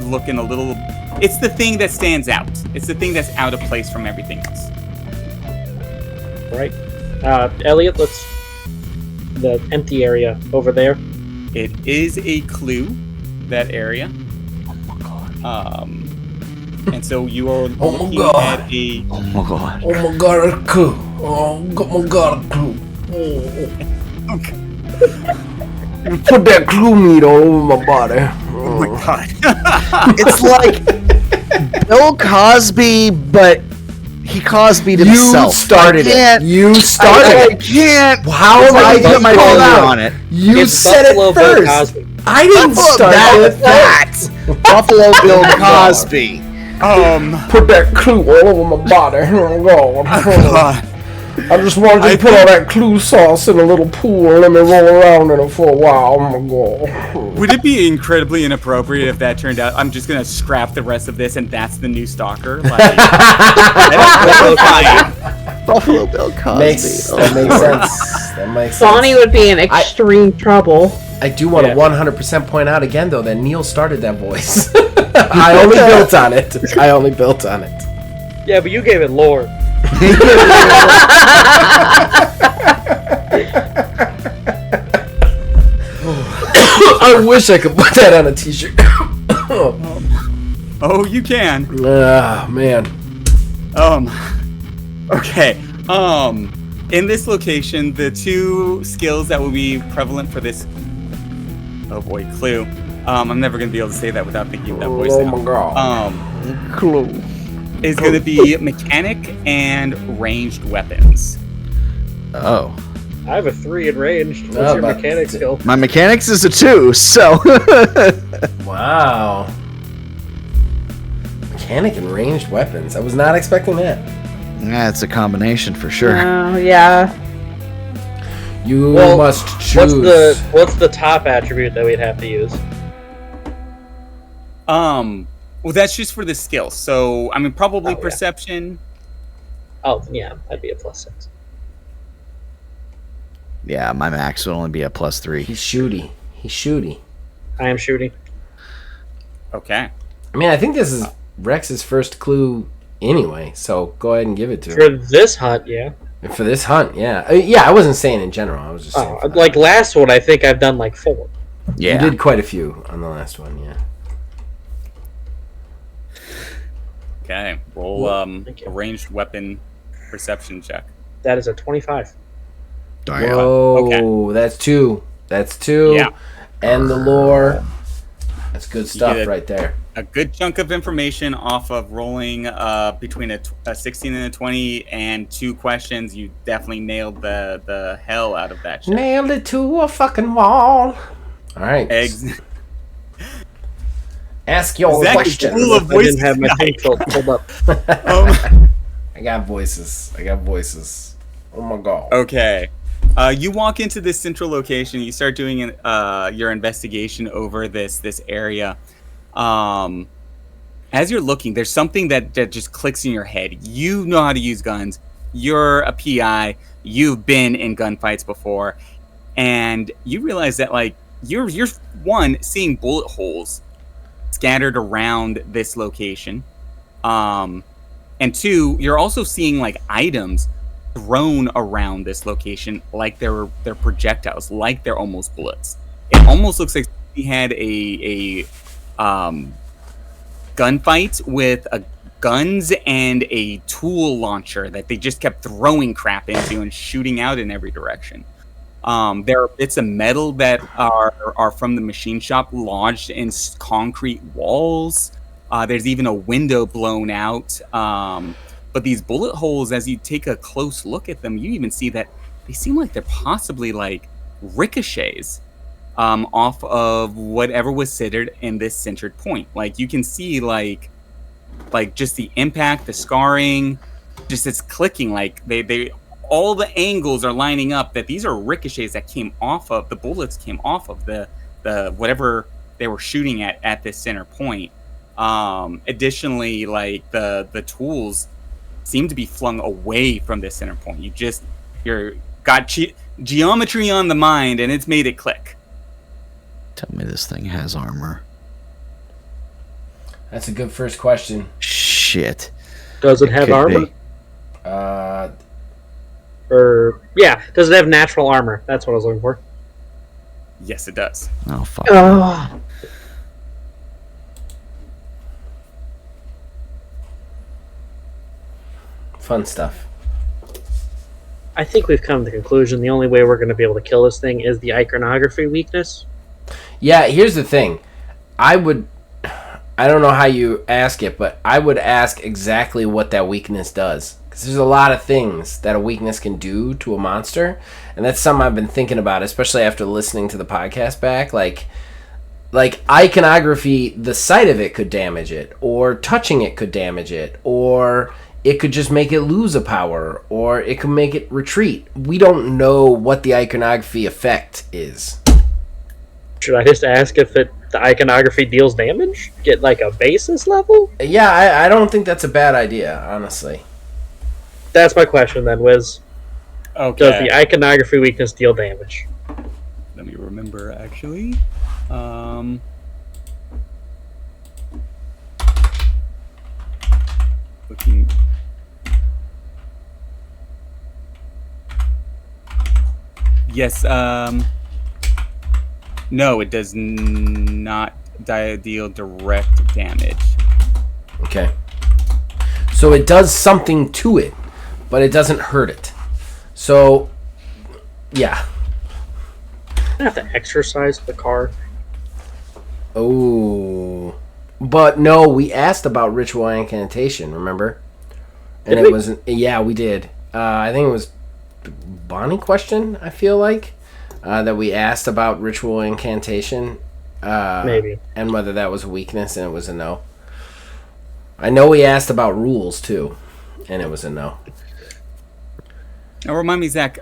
looking a little. It's the thing that stands out. It's the thing that's out of place from everything else. Right. Elliot, let's the empty area over there. It is a clue, that area. Oh my god. And so you are Oh my looking God. at a. Oh my god. Oh my god, a clue. Oh my god, a clue. Okay. Put that clue meat all over my body. Oh my god. It's like Bill Cosby, but he Cosby'd You himself. started it. You I started it. can't. How am I put my call finger out? on it? You It's said Buffalo it Bill first. Cosby. I didn't start it. Buffalo Bill Cosby. Put that clue all over my body. Oh god. I just wanted to put all that clue sauce in a little pool and let me roll around in it for a while. Oh my god. Would it be incredibly inappropriate if that turned out? I'm just gonna scrap the rest of this, and that's the new stalker. Like, Buffalo Bill Cosby. That makes sense. That makes sense. Bonnie would be in extreme trouble. I do want to 100% point out again, though, that Neil started that voice. I only built on it. Yeah, but you gave it lore. I wish I could put that on a t-shirt. oh, you can. Ah, man. Okay. In this location, the two skills that will be prevalent for this. Oh boy, clue. I'm never gonna be able to say that without thinking of that voice. Oh now. my god. Clue. Is gonna be mechanic and ranged weapons. Oh. I have a 3 in ranged. What's Oh, your but- mechanic skill? My mechanics is a 2, so. Wow. Mechanic and ranged weapons. I was not expecting that. Yeah, it's a combination for sure. Oh, yeah. You Well, must choose. What's the top attribute that we'd have to use? Well, that's just for the skill. So, I mean, probably Oh, yeah. perception. Oh, yeah, that'd be a +6. Yeah, my max would only be a +3. He's shooty. I am shooting. Okay. I mean, I think this is Rex's first clue anyway, so go ahead and give it to For him. this hunt, yeah. For this hunt, yeah. Yeah, I wasn't saying in general. I was just saying. Oh, like last one, I think I've done like 4. Yeah. You did quite a few on the last one, yeah. Okay. Roll Thank you. a ranged weapon perception check. That is a 25. Whoa, Okay. that's 2. That's 2. Yeah. And the lore. That's good stuff get it. right there. A good chunk of information off of rolling between a 16 and a 20 and 2 questions. You definitely nailed the hell out of that shit. Nailed it to a fucking wall. All right. Eggs. Ask your Zach is question. full of I didn't voices have my thing tonight. pulled up. I got voices. Oh my god. Okay. You walk into this central location. You start doing your investigation over this area. As you're looking, there's something that just clicks in your head. You know how to use guns. You're a PI. You've been in gunfights before, and you realize that like you're one seeing bullet holes scattered around this location, and two, you're also seeing like items thrown around this location like they're projectiles, like they're almost bullets. It almost looks like he had a gunfight with guns and a tool launcher that they just kept throwing crap into and shooting out in every direction. There are bits of metal that are from the machine shop lodged in concrete walls. There's even a window blown out. But these bullet holes, as you take a close look at them, you even see that they seem like they're possibly like ricochets off of whatever was centered in this centered point. Like you can see like just the impact, the scarring, just it's clicking. Like they all the angles are lining up that these are ricochets that came off of the bullets, came off of the whatever they were shooting at this center point. Additionally, like the tools seem to be flung away from this center point. You're got geometry on the mind, and it's made it click. Tell me this thing has armor. That's a good first question. Shit. Does it have Could armor? be. Does it have natural armor? That's what I was looking for. Yes, it does. Oh, fuck. Oh, Fun stuff. I think we've come to the conclusion the only way we're going to be able to kill this thing is the iconography weakness. Yeah, here's the thing. I don't know how you ask it, but I would ask exactly what that weakness does. Because there's a lot of things that a weakness can do to a monster. And that's something I've been thinking about, especially after listening to the podcast back. Like iconography, the sight of it could damage it, or touching it could damage it, or it could just make it lose a power, or it could make it retreat. We don't know what the iconography effect is. Should I just ask if the iconography deals damage? Get like a basis level? Yeah, I don't think that's a bad idea, honestly. That's my question then, Wiz. Okay. Does the iconography weakness deal damage? Let me remember, actually. Looking. Yes, no, it does not deal direct damage. Okay. So it does something to it, but it doesn't hurt it. So, yeah. I have to exercise the card. Oh. But no, we asked about ritual incantation, remember? And Did it we? was, yeah, we did. I think it was Bonnie question, I feel like, that we asked about ritual incantation. Maybe. And whether that was a weakness, and it was a no. I know we asked about rules, too, and it was a no. Now, remind me, Zach,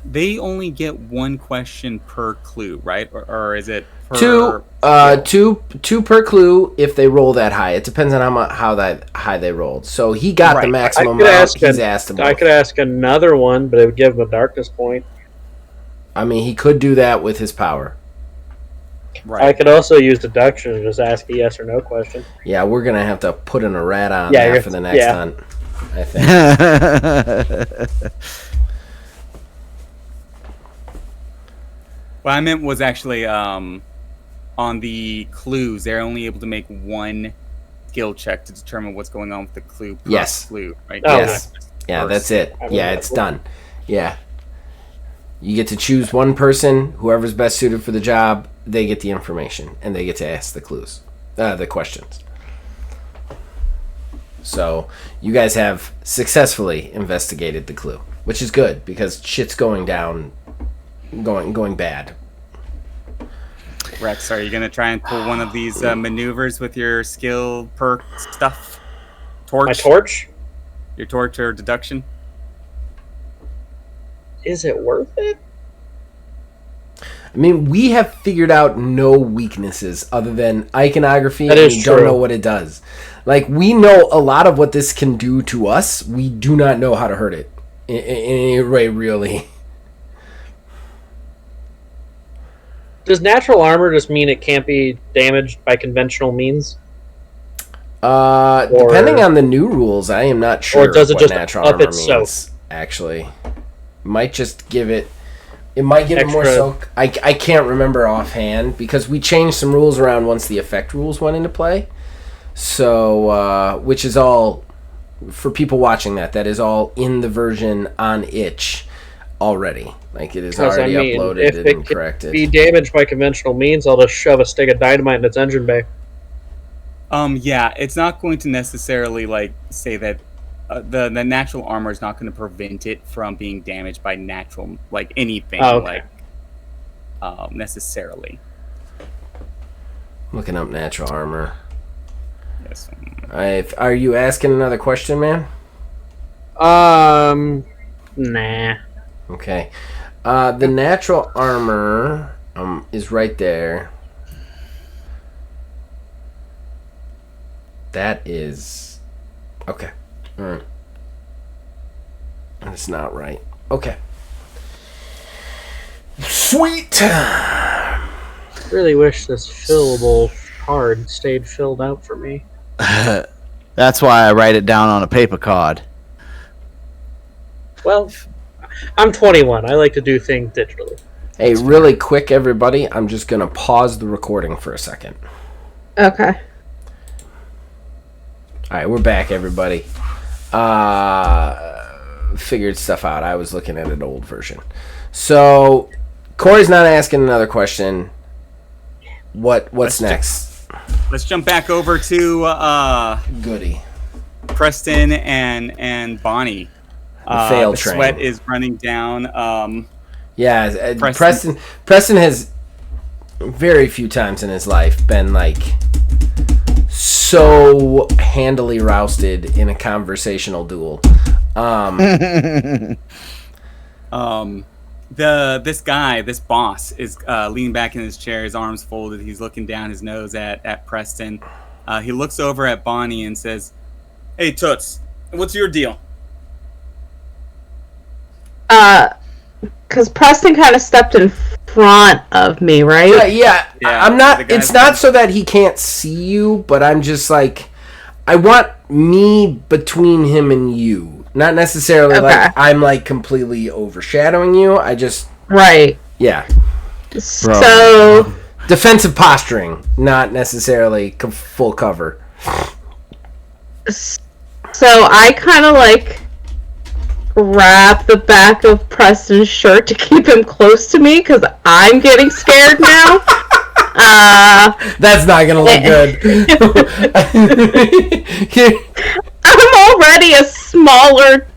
they only get one question per clue, right? Or is it per... Two per clue if they roll that high. It depends on how that high they rolled. So he got the maximum amount. He's asked him. I could ask another one, but it would give him a darkness point. I mean, he could do that with his power. Right. I could also use deduction and just ask a yes or no question. Yeah, we're gonna have to put in a rat on Yeah, that for the next yeah. hunt, I think. What I meant was actually on the clues, they're only able to make one skill check to determine what's going on with the clue per Yes. clue, right? Oh, Yes. Yeah, that's it. Yeah, it's done. Yeah. You get to choose one person, whoever's best suited for the job, they get the information, and they get to ask the clues, the questions. So, you guys have successfully investigated the clue, which is good, because shit's going down, going bad. Rex, are you gonna try and pull one of these maneuvers with your skill perk stuff? Torch? My torch? Your torch or deduction? Is it worth it? I mean, we have figured out no weaknesses other than iconography, That and is we don't true. know what it does. Like, we know a lot of what this can do to us. We do not know how to hurt it. In any way, really. Does natural armor just mean it can't be damaged by conventional means? Depending on the new rules, I am not sure does it what just natural up armor its soak? means, actually. Might just give it... It might give it more Extra- soak. I can't remember offhand, because we changed some rules around once the effect rules went into play. So, which is all... For people watching that is all in the version on itch already. Like, it is Because, already if uploaded it and can corrected. be damaged by conventional means, I'll just shove a stick of dynamite in its engine bay. Yeah, it's not going to necessarily like say that the natural armor is not going to prevent it from being damaged by natural like anything Okay. necessarily. Looking up natural armor. Yes. Are you asking another question, man? Nah. Okay. The natural armor is right there. That is... Okay. Alright. That's not right. Okay. Sweet! Really wish this fillable card stayed filled out for me. That's why I write it down on a paper card. Well, I'm 21. I like to do things digitally. Hey, really quick, everybody. I'm just going to pause the recording for a second. Okay. Alright, we're back, everybody. Figured stuff out. I was looking at an old version. So, Corey's not asking another question. What's next? Let's jump back over to Goody. Preston and Bonnie. fail the train. sweat is running down. Yeah, Preston has very few times in his life been like so handily rousted in a conversational duel. This boss is leaning back in his chair, his arms folded. He's looking down his nose at Preston. He looks over at Bonnie and says, "Hey, Toots, what's your deal?" Because Preston kind of stepped in front of me, right? Yeah, I'm not. the guy's It's not so that he can't see you, but I'm just like, I want me between him and you, not necessarily Okay. like I'm like completely overshadowing you. I just Right. yeah, So, defensive posturing, not necessarily full cover. so I kind of like grab the back of Preston's shirt to keep him close to me because I'm getting scared now. That's not gonna look good. I'm already a smaller,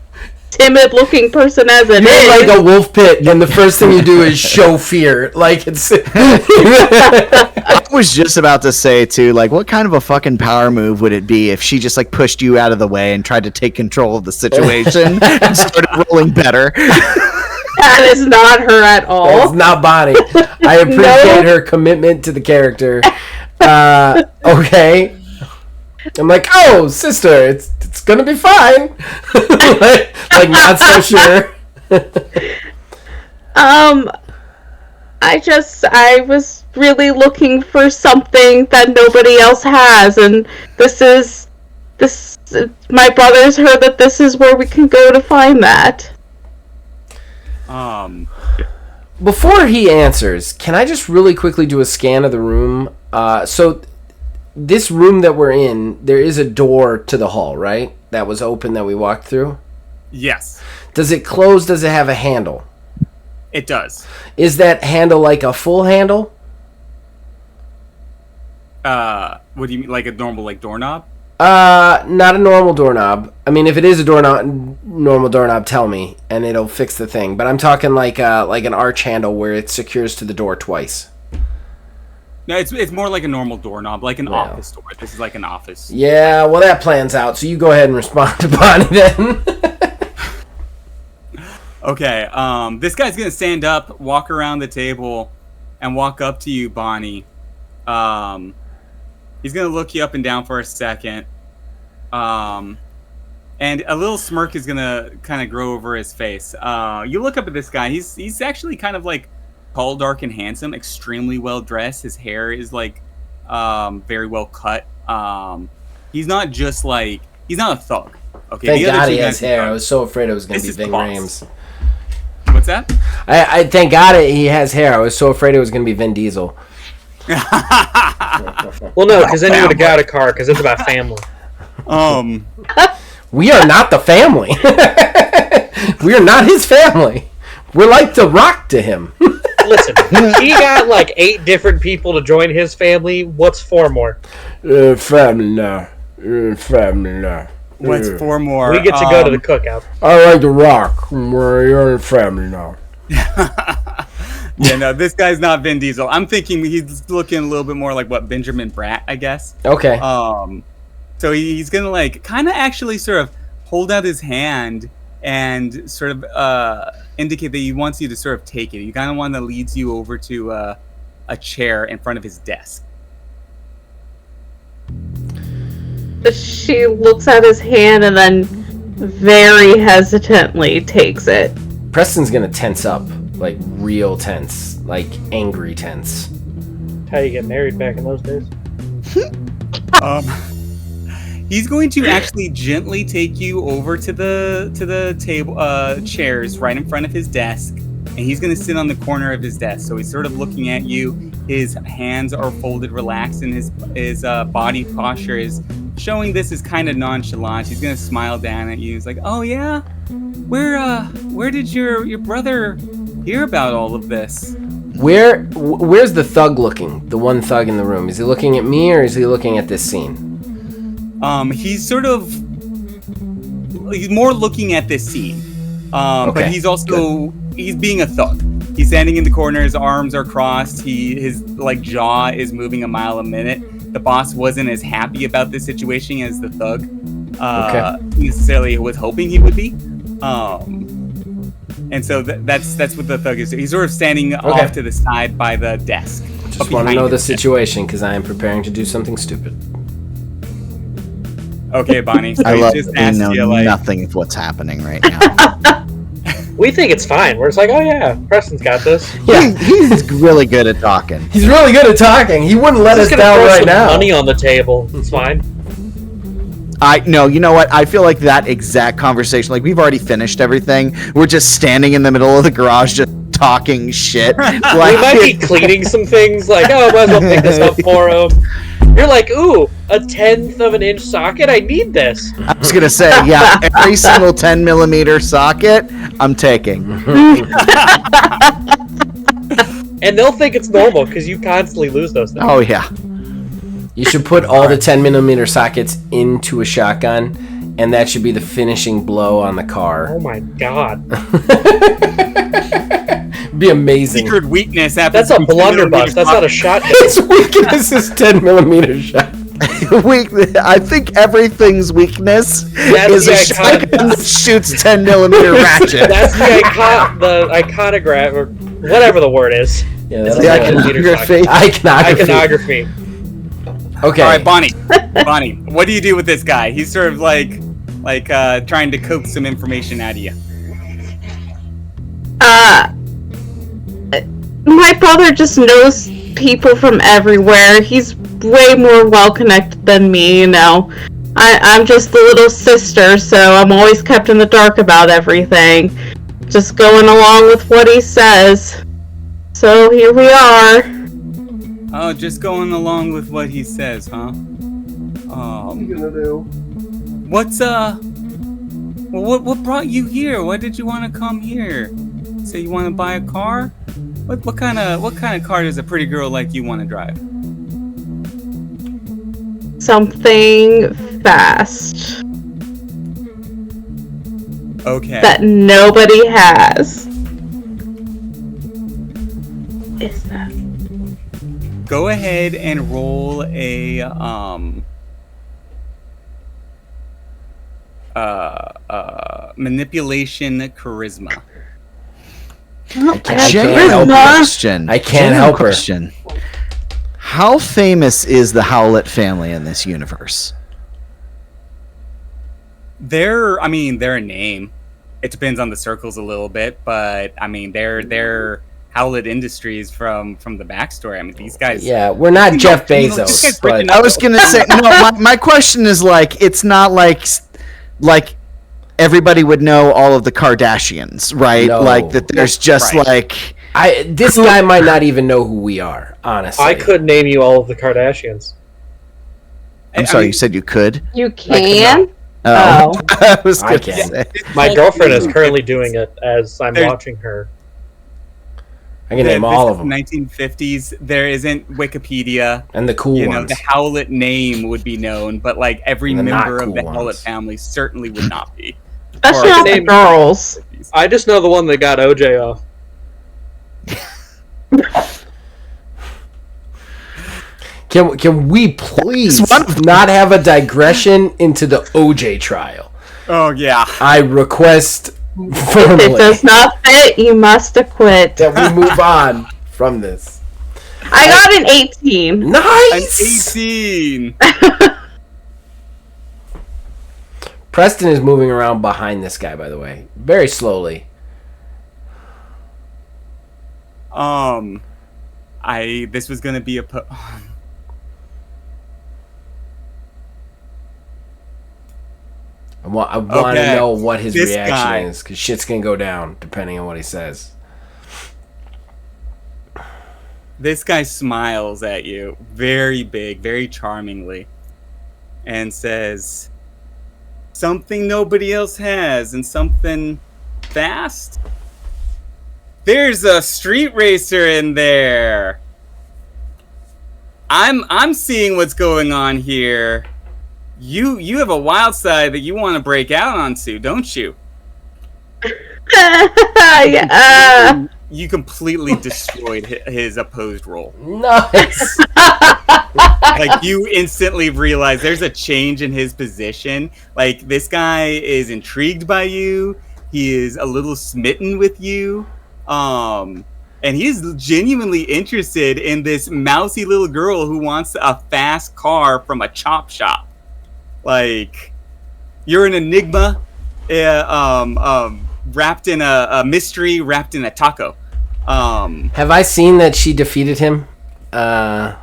timid-looking person as it You're is. like a wolf pit, and the first thing you do is show fear. Like it's. I was just about to say too, like, what kind of a fucking power move would it be if she just like pushed you out of the way and tried to take control of the situation and started rolling better? That is not her at all. It's not Bonnie. I appreciate her commitment to the character. Okay. I'm like, oh, sister, it's gonna be fine. like not so sure. I was really looking for something that nobody else has, and my brother's heard that this is where we can go to find that. Before he answers, can I just really quickly do a scan of the room? So this room that we're in, there is a door to the hall, right? That was open that we walked through. Yes, Does it close? Does it have a handle? it does. Is that handle like a full handle? What do you mean, like a normal like doorknob? Not a normal doorknob. I mean, if it is a normal doorknob, tell me, and it'll fix the thing. But I'm talking like an arch handle where it secures to the door twice. No, it's more like a normal doorknob, like an office door. This is like an office. Yeah, well, that plans out. So you go ahead and respond to Bonnie then. Okay. This guy's gonna stand up, walk around the table, and walk up to you, Bonnie. He's gonna look you up and down for a second. And a little smirk is gonna kind of grow over his face. You look up at this guy. He's actually kind of like tall, dark, and handsome. Extremely well dressed. His hair is like very well cut. He's not just like he's not a thug. Okay. Thank God he has hair. I was so afraid it was going to be Ving Rhames. What's that? I thank God he has hair. I was so afraid it was going to be Vin Diesel. Well, no, because then you would have got a car, because it's about family. We are not the family. We are not his family. We're like The Rock to him. Listen, he got like 8 different people to join his family. What's 4 more? Family now. Family now. What's 4 more? We get to go to the cookout. I like The Rock. We're in family now. Yeah, no, this guy's not Vin Diesel. I'm thinking he's looking a little bit more like what Benjamin Bratt, I guess. Okay. So he's gonna like kind of actually sort of hold out his hand and sort of indicate that he wants you to sort of take it. He kind of one that leads you over to a chair in front of his desk. She looks at his hand and then very hesitantly takes it. Preston's gonna tense up, like real tense, like angry tense. How you get married back in those days? He's going to actually gently take you over to the table chairs right in front of his desk, and he's going to sit on the corner of his desk. So he's sort of looking at you. His hands are folded, relaxed, and his body posture is showing this is kind of nonchalant. He's going to smile down at you. He's like, "Oh yeah, where did your brother hear about all of this?" Where's the thug looking? The one thug in the room. Is he looking at me or is he looking at this scene? He's more looking at this scene. But he's also he's being a thug. He's standing in the corner, his arms are crossed, his like jaw is moving a mile a minute. The boss wasn't as happy about this situation as the thug necessarily was hoping he would be. And so that's what the thug is doing. He's sort of standing off to the side by the desk. Just want to know the situation because I am preparing to do something stupid. Okay, Bonnie. So I love just that we know you, like, nothing of what's happening right now. We think it's fine. We're just like, oh yeah, Preston's got this. Yeah, He's really good at talking. he's really good at talking. He wouldn't let us Just gonna down throw right some now. money on the table. It's fine. No, you know what? I feel like that exact conversation, like we've already finished everything. We're just standing in the middle of the garage just talking shit. We might be cleaning some things, like, oh, might as well pick this up for him. You're like, ooh, a 1/10 of an inch socket? I need this. I was going to say, yeah, every single 10 millimeter socket, I'm taking. And they'll think it's normal, because you constantly lose those things. Oh, yeah. You should put all the 10mm sockets into a shotgun, and that should be the finishing blow on the car. Oh my god. Be amazing. secret weakness happens. That's a blunderbuss. That's not a shotgun. His weakness is 10mm shot. I think everything's weakness That's is the a shotgun that shoots 10 millimeter ratchet. That's the iconograph, or whatever the word is. Yeah, It's that's the iconography. Iconography. Iconography. Okay. All right, Bonnie, what do you do with this guy? He's sort of like trying to coax some information out of you. My brother just knows people from everywhere. He's way more well-connected than me, you know. I'm just the little sister, so I'm always kept in the dark about everything. Just going along with what he says. So here we are. Oh, just going along with what he says, huh? What are you gonna do? What's what brought you here? Why did you want to come here? So you want to buy a car? What kind of car does a pretty girl like you want to drive? Something fast. Okay. That nobody has. Is that? go ahead and roll a manipulation charisma. I can't Genuine help her. question. I can't Genuine help her. question. How famous is the Howlett family in this universe? They're a name. It depends on the circles a little bit, but I mean, they're Howlett Industries from the backstory. I mean, these guys. Yeah, we're not Jeff this guy's Bezos, freaking but I was gonna say no. My question is like it's not like everybody would know all of the Kardashians, right? No. Like that. There's just Right. like this guy might not even know who we are. Honestly, I could name you all of the Kardashians. I'm sorry, you said you could. You can? Oh, Oh. I was I gonna can. say. My girlfriend is currently doing it as I'm watching her. I can name all of them. 1950s. There isn't Wikipedia. And the cool You know, ones. the Howlett name would be known, but like every And the not member cool of the ones. Howlett family certainly would not be. Especially Or- not the name- girls. I just know the one that got OJ off. Can we please It's one of them. not have a digression into the OJ trial? Oh yeah. I request If firmly it does not fit, you must acquit. that we move on from this. I got an 18. An Nice. 18. Preston is moving around behind this guy, by the way, very slowly. This was gonna be a. I want to Okay. know what his This reaction guy. is, because shit's gonna go down depending on what he says. This guy smiles at you very big, very charmingly, and says, "Something nobody else has, and something fast. There's a street racer in there. I'm seeing what's going on here. You have a wild side that you want to break out onto, don't you?" Yeah. You completely destroyed his opposed roll. Nice. Like, you instantly realize there's a change in his position. Like, this guy is intrigued by you. He is a little smitten with you. And he's genuinely interested in this mousy little girl who wants a fast car from a chop shop. Like, you're an enigma, wrapped in a mystery, wrapped in a taco. Have I seen that she defeated him? Yeah.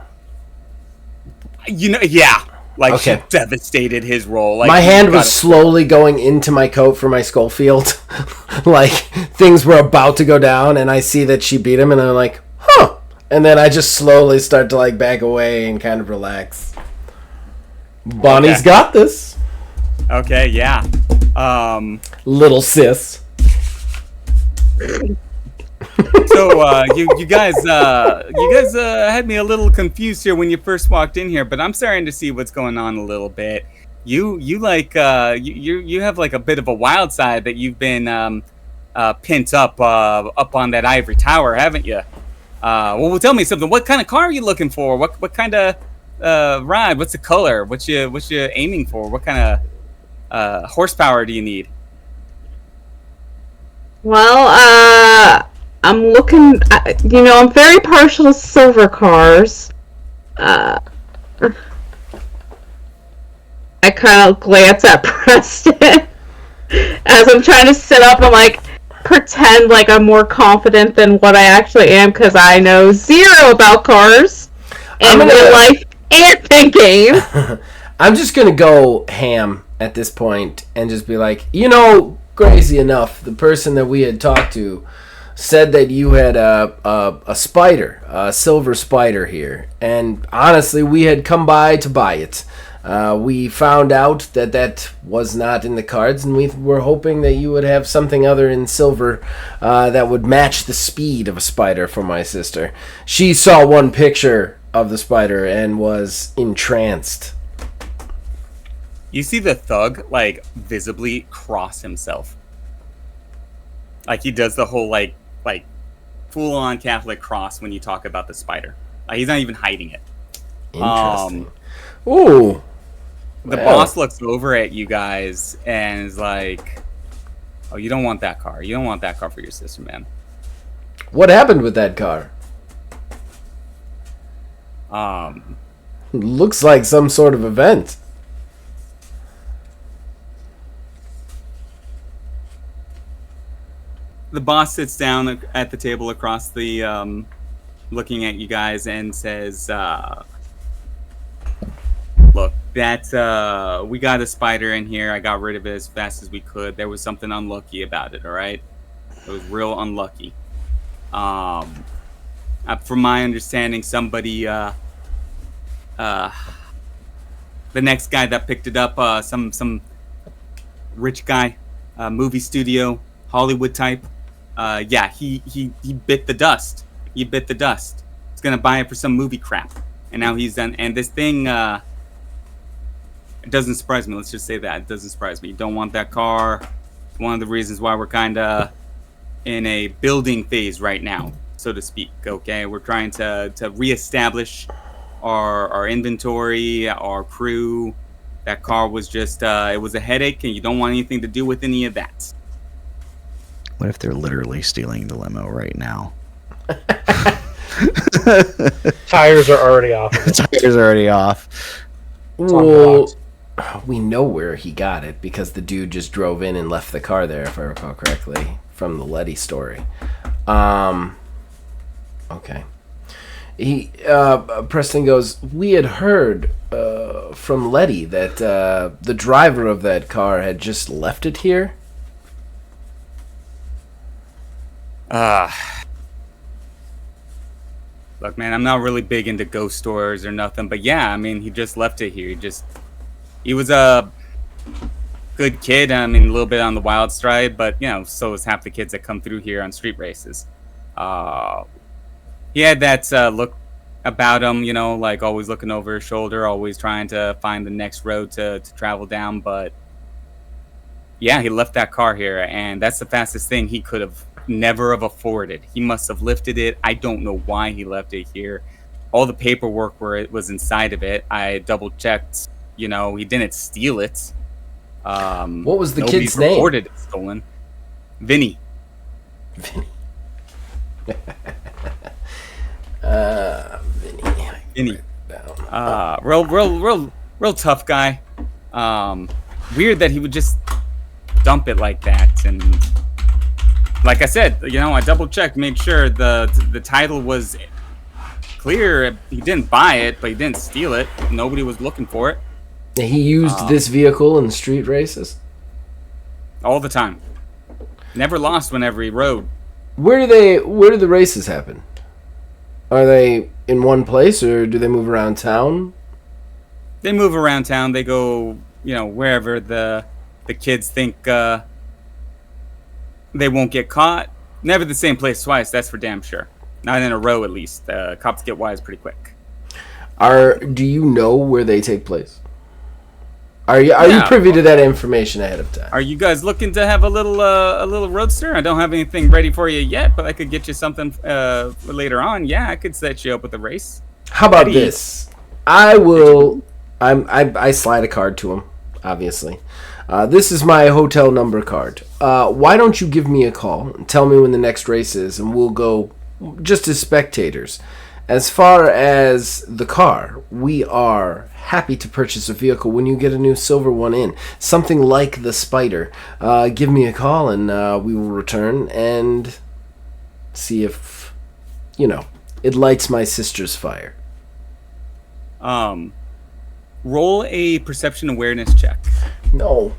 Like, Okay. she devastated his role. Like, My he hand got was slowly going into my coat for my Schofield. Like, things were about to go down, and I see that she beat him, and I'm like, huh. And then I just slowly start to, like, back away and kind of relax. Bonnie's Okay. got this. Okay, yeah. Little sis. So you guys had me a little confused here when you first walked in here, but I'm starting to see what's going on a little bit. You have like a bit of a wild side that you've been pent up on that ivory tower, haven't you? Well, tell me something. What kind of car are you looking for? What kind of ride? What's the color? What you aiming for? What kind of horsepower do you need? Well, I'm looking. I'm very partial to silver cars. I kind of glance at Preston as I'm trying to sit up and like pretend like I'm more confident than what I actually am, because I know zero about cars in real life and in game. I'm just going to go ham at this point and just be like, crazy enough, the person that we had talked to said that you had a spider, a silver spider here. And honestly, we had come by to buy it. We found out that was not in the cards, and we were hoping that you would have something other in silver that would match the speed of a spider for my sister. She saw one picture of the spider and was entranced. You see the thug, like, visibly cross himself. Like, he does the whole, like full-on Catholic cross when you talk about the spider. He's not even hiding it. Interesting. Ooh. The boss looks over at you guys and is like, "Oh, you don't want that car. You don't want that car for your sister, man." What happened with that car? Looks like some sort of event. The boss sits down at the table across the, looking at you guys and says, "Look, we got a spider in here. I got rid of it as fast as we could. There was something unlucky about it, all right? It was real unlucky. From my understanding, somebody, the next guy that picked it up, some rich guy, movie studio, Hollywood type, yeah, he bit the dust. He bit the dust. He's gonna buy it for some movie crap, and now he's done. And this thing, it doesn't surprise me. Let's just say that it doesn't surprise me. You don't want that car. It's one of the reasons why we're kind of in a building phase right now, so to speak. Okay, we're trying to reestablish our inventory, our crew. That car was just it was a headache, and you don't want anything to do with any of that." What if they're literally stealing the limo right now? Tires are already off. Tires are already off. Well, we know where he got it because the dude just drove in and left the car there, if I recall correctly, from the Letty story. Okay. Preston goes, "We had heard from Letty that the driver of that car had just left it here." Look, man, I'm not really big into ghost stories or nothing, but yeah, I mean, he just left it here. He was a good kid. I mean, a little bit on the wild side, but you know, so is half the kids that come through here on street races. He had that look about him, you know, like always looking over his shoulder, always trying to find the next road to travel down. But yeah, he left that car here, and that's the fastest thing he could have never have afforded. He must have lifted it. I don't know why he left it here. All the paperwork where it was inside of it, I double checked. You know, he didn't steal it. What was the nobody's kid's name? Reported it stolen. Vinny. Vinny. Vinny. Real tough guy. Weird that he would just dump it like that. And like I said, you know, I double checked, made sure the title was clear. He didn't buy it, but he didn't steal it. Nobody was looking for it. He used this vehicle in street races? All the time. Never lost whenever he rode. Where do the races happen? Are they in one place, or do they move around town? They move around town. They go, you know, wherever the kids think they won't get caught. Never the same place twice, that's for damn sure. Not in a row, at least. Cops get wise pretty quick. Do you know where they take place? Are you privy to that information ahead of time? Are you guys looking to have a little roadster? I don't have anything ready for you yet, but I could get you something later on. Yeah, I could set you up with a race. How about this? I slide a card to him, obviously. This is my hotel number card. Why don't you give me a call and tell me when the next race is, and we'll go just as spectators. As far as the car, we are happy to purchase a vehicle when you get a new silver one in. Something like the Spider. Give me a call and we will return and see if, you know, it lights my sister's fire. Roll a perception awareness check. No.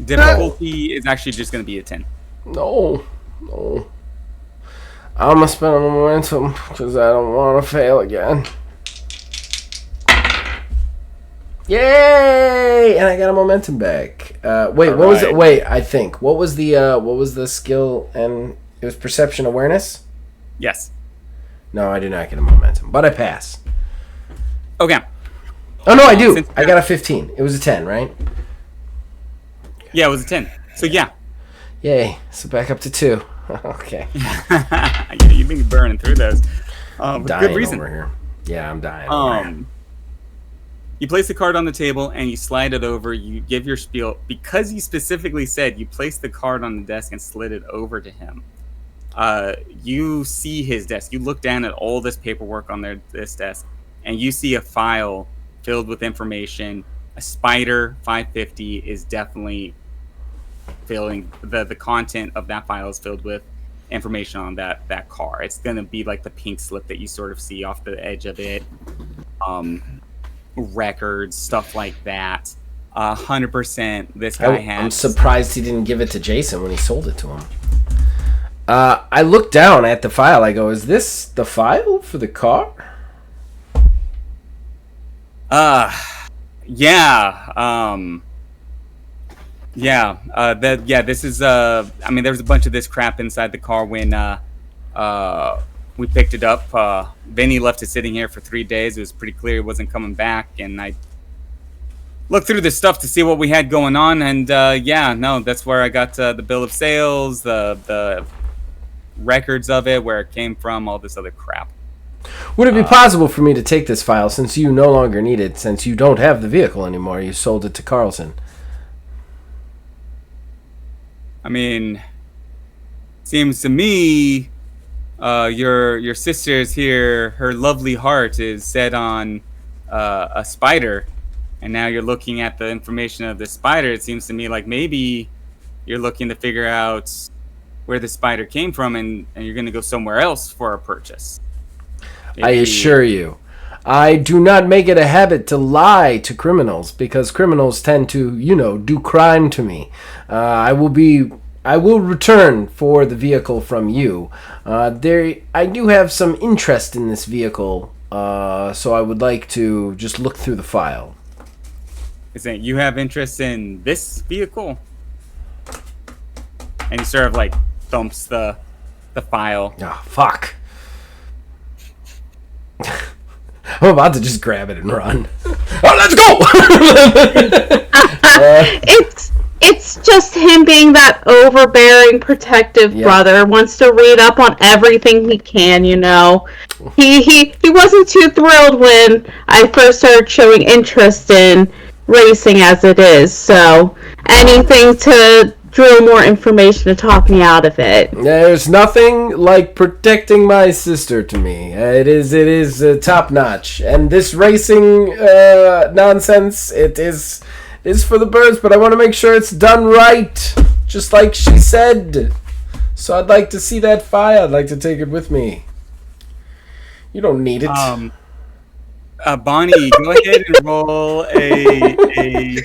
Difficulty is actually just going to be a 10. No. I'm going to spend a momentum because I don't want to fail again. Yay! And I got a momentum back. Wait, what was it? Wait, I think. What was the skill? And it was perception awareness? Yes. No, I did not get a momentum, but I pass. Okay. Oh, no, I do. I got a 15. It was a 10, right? Yeah, it was a 10. So, yeah. Yay. So back up to 2. Okay. Yeah, you've been burning through those. With Dying good reason. over here. Yeah, I'm dying. Over here. You place the card on the table and you slide it over. You give your spiel because you specifically said you placed the card on the desk and slid it over to him. You see his desk. You look down at all this paperwork on this desk, and you see a file filled with information. A Spider 550 is definitely filling the content of that file is filled with information on that car. It's gonna be like the pink slip that you sort of see off the edge of it. Records, stuff like that. 100%. This guy has. I'm surprised he didn't give it to Jason when he sold it to him. I look down at the file. I go, "Is this the file for the car?" Yeah. This is. I mean, there was a bunch of this crap inside the car when we picked it up. Vinny left it sitting here for 3 days. It was pretty clear he wasn't coming back, and I looked through this stuff to see what we had going on, and that's where I got the bill of sales, the records of it, where it came from, all this other crap. Would it be possible for me to take this file since you no longer need it, since you don't have the vehicle anymore? You sold it to Carlson. I mean, seems to me your sister's here, her lovely heart is set on a spider, and now you're looking at the information of the spider. It seems to me like maybe you're looking to figure out where the spider came from, and you're going to go somewhere else for a purchase. Maybe. I assure you, I do not make it a habit to lie to criminals because criminals tend to, do crime to me. I will return for the vehicle from you. I do have some interest in this vehicle, so I would like to just look through the file. Is that you have interest in this vehicle? And he sort of like thumps the file. Ah, fuck. I'm about to just grab it and run. Oh, let's go! It's just him being that overbearing, protective brother. Wants to read up on everything he can. He wasn't too thrilled when I first started showing interest in racing as it is. So anything to drill more information to talk me out of it. There's nothing like protecting my sister to me. It is top notch, and this racing nonsense, it is for the birds. But I want to make sure it's done right, just like she said. So I'd like to see that file. I'd like to take it with me. You don't need it. Bonnie, go ahead and roll a.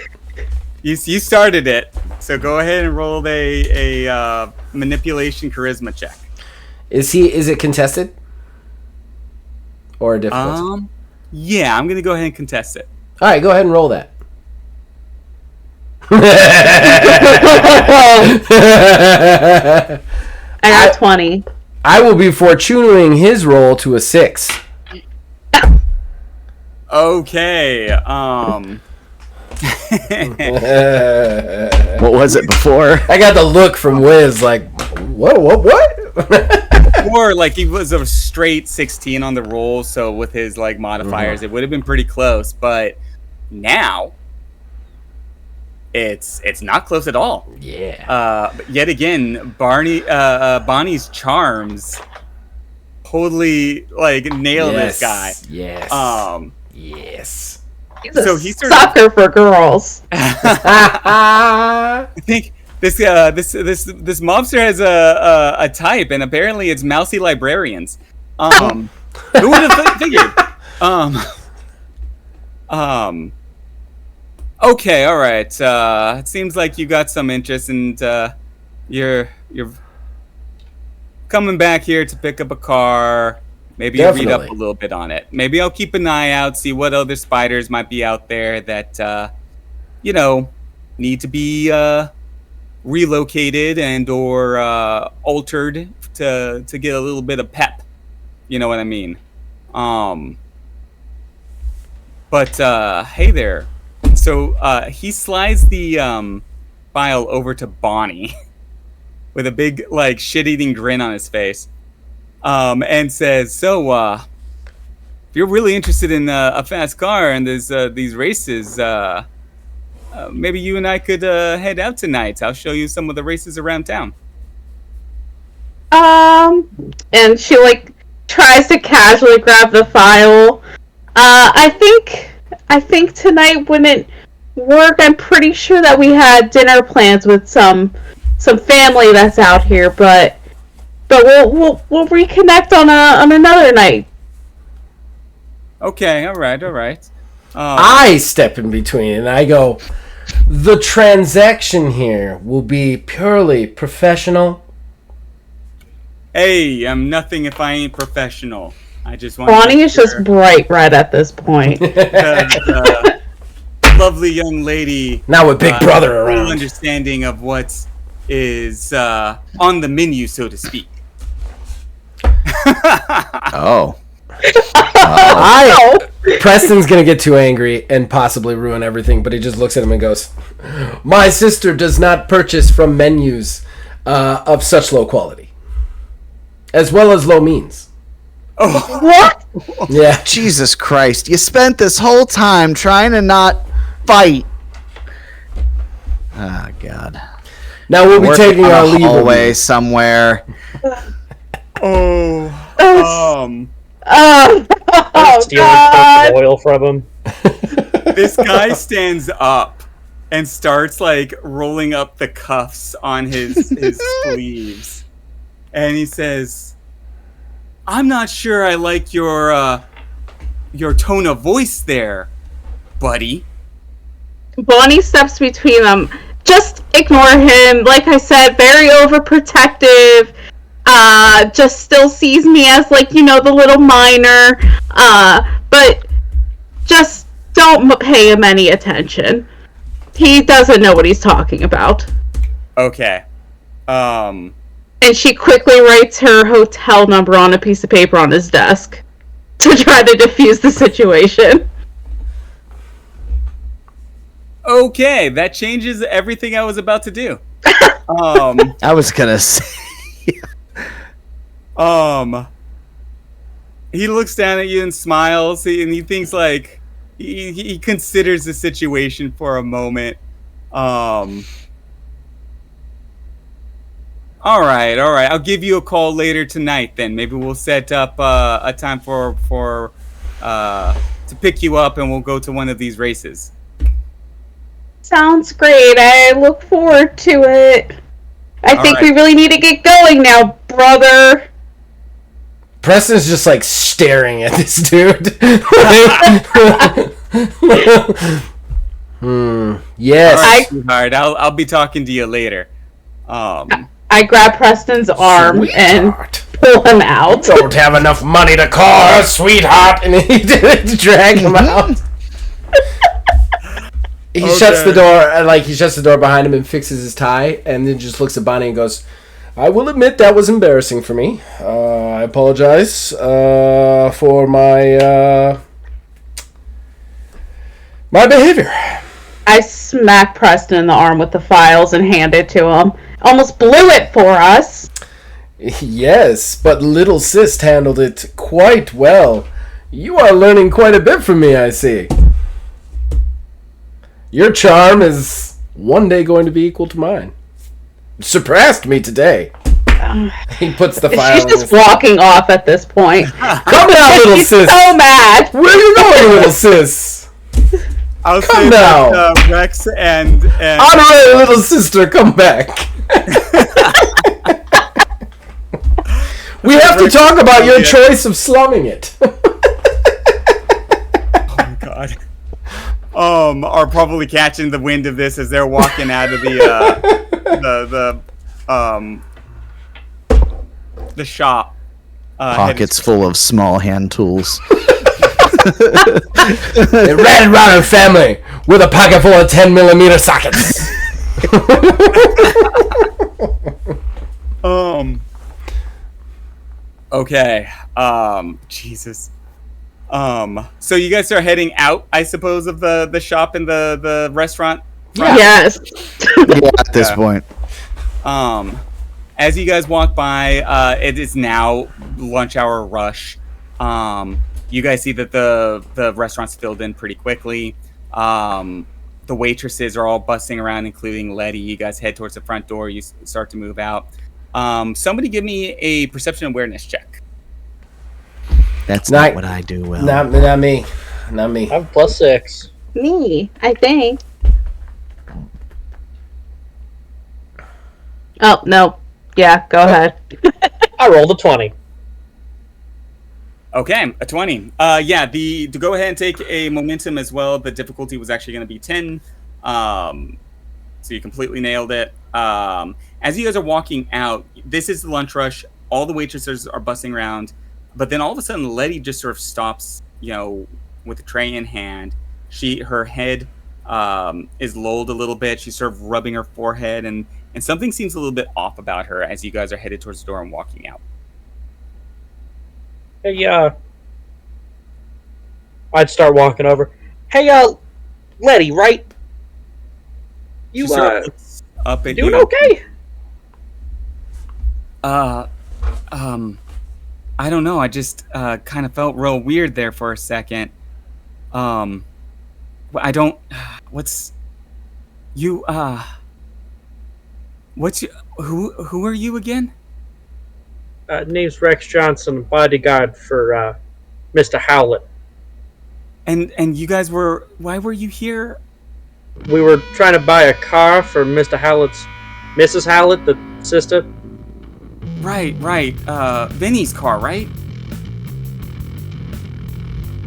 You started it, so go ahead and roll a manipulation charisma check. Is it contested or a difficult? Yeah, I'm gonna go ahead and contest it. All right, go ahead and roll that. I got 20. I will be fortuning his roll to a 6. Okay. What was it before? I got the look from Wiz, like, what? Or like he was a straight 16 on the roll, so with his like modifiers, it would have been pretty close. But now, it's not close at all. Yeah. But yet again, Bonnie's charms totally like nail this guy. Yes. Yes. He's a sucker for girls. I think this mobster has a type, and apparently it's mousy librarians. Who would have figured? Okay, all right. It seems like you got some interest, and you're coming back here to pick up a car. Maybe you read up a little bit on it. Maybe I'll keep an eye out, see what other spiders might be out there that, need to be relocated and or altered to get a little bit of pep. You know what I mean? Hey there. So he slides the file over to Bonnie with a big, like, shit-eating grin on his face. and says, "So, if you're really interested in a fast car and there's these races, maybe you and I could head out tonight. I'll show you some of the races around town." And she like tries to casually grab the file. I think tonight wouldn't work. I'm pretty sure that we had dinner plans with some family that's out here, but we'll reconnect on another night. Okay, all right. I step in between and I go, the transaction here will be purely professional. Hey, I'm nothing if I ain't professional. I just want. Bonnie is just bright red at this point. Lovely young lady. Now with Big Brother Full around. understanding of what is on the menu, so to speak. Oh. Preston's gonna get too angry and possibly ruin everything, but he just looks at him and goes, "My sister does not purchase from menus of such low quality, as well as low means." Oh, What? Yeah. Jesus Christ. You spent this whole time trying to not fight. Oh, God. Now we'll be Working taking on our a leave. hallway somewhere. Oh Stealing God! oil from him. this guy stands up and starts like rolling up the cuffs on his sleeves, and he says, "I'm not sure I like your tone of voice there, buddy." Bonnie steps between them. Just ignore him. Like I said, very overprotective. Just still sees me as like, the little minor. But just don't pay him any attention. He doesn't know what he's talking about. Okay. And she quickly writes her hotel number on a piece of paper on his desk to try to defuse the situation. Okay, that changes everything I was about to do. I was going to say. He looks down at you and smiles, and he thinks like he considers the situation for a moment. All right. I'll give you a call later tonight. Then maybe we'll set up a time for to pick you up, and we'll go to one of these races. Sounds great. I look forward to it. I think we really need to get going now, brother. Preston's just like staring at this dude. Yes. All right, sweetheart. I'll be talking to you later. I grab Preston's arm and Sweetheart. pull him out. Don't have enough money to call her sweetheart, and he drag him out. He shuts the door, he shuts the door behind him and fixes his tie, and then just looks at Bonnie and goes, "I will admit that was embarrassing for me. I apologize for my behavior." I smack Preston in the arm with the files and hand it to him. Almost blew it for us. Yes, but little sis handled it quite well. You are learning quite a bit from me, I see. Your charm is one day going to be equal to mine. Surpassed me today. He puts the file She's in just his... walking off at this point. Come down, little She's sis. so mad. Where are you going, little sis? I'll Come say now. that Rex and Honorary little sister, come back. We have to talk about your choice of slumming it. oh god, are probably catching the wind of this as they're walking out of the shop. Pockets full of small hand tools. They ran around her family with a pocket full of 10mm sockets. Okay. Jesus. So you guys are heading out, I suppose, of the shop and the restaurant? Yes. Yeah, at this point. as you guys walk by, it is now lunch hour rush. You guys see that the restaurant's filled in pretty quickly. The waitresses are all busting around, including Letty. You guys head towards the front door. You start to move out. Somebody give me a perception awareness check. That's not what I do well. Not me. Not me. I'm +6. Me, I think. Oh, no. Yeah, go ahead. I rolled a 20. Okay, a 20. Yeah, to go ahead and take a momentum as well, the difficulty was actually going to be 10. So you completely nailed it. As you guys are walking out, this is the lunch rush. All the waitresses are busting around. But then all of a sudden, Letty just sort of stops, with a tray in hand. Her head is lulled a little bit. She's sort of rubbing her forehead, and something seems a little bit off about her as you guys are headed towards the door and walking out. Hey, I'd start walking over. Hey, Letty, right? You, She sort of looks up at doing you. okay? I don't know. I just kind of felt real weird there for a second. I don't. What's you? What's you? Who are you again? Name's Rex Johnson, bodyguard for Mr. Howlett. And you guys were? Why were you here? We were trying to buy a car for Mrs. Howlett, the sister. Right. Vinny's car, right?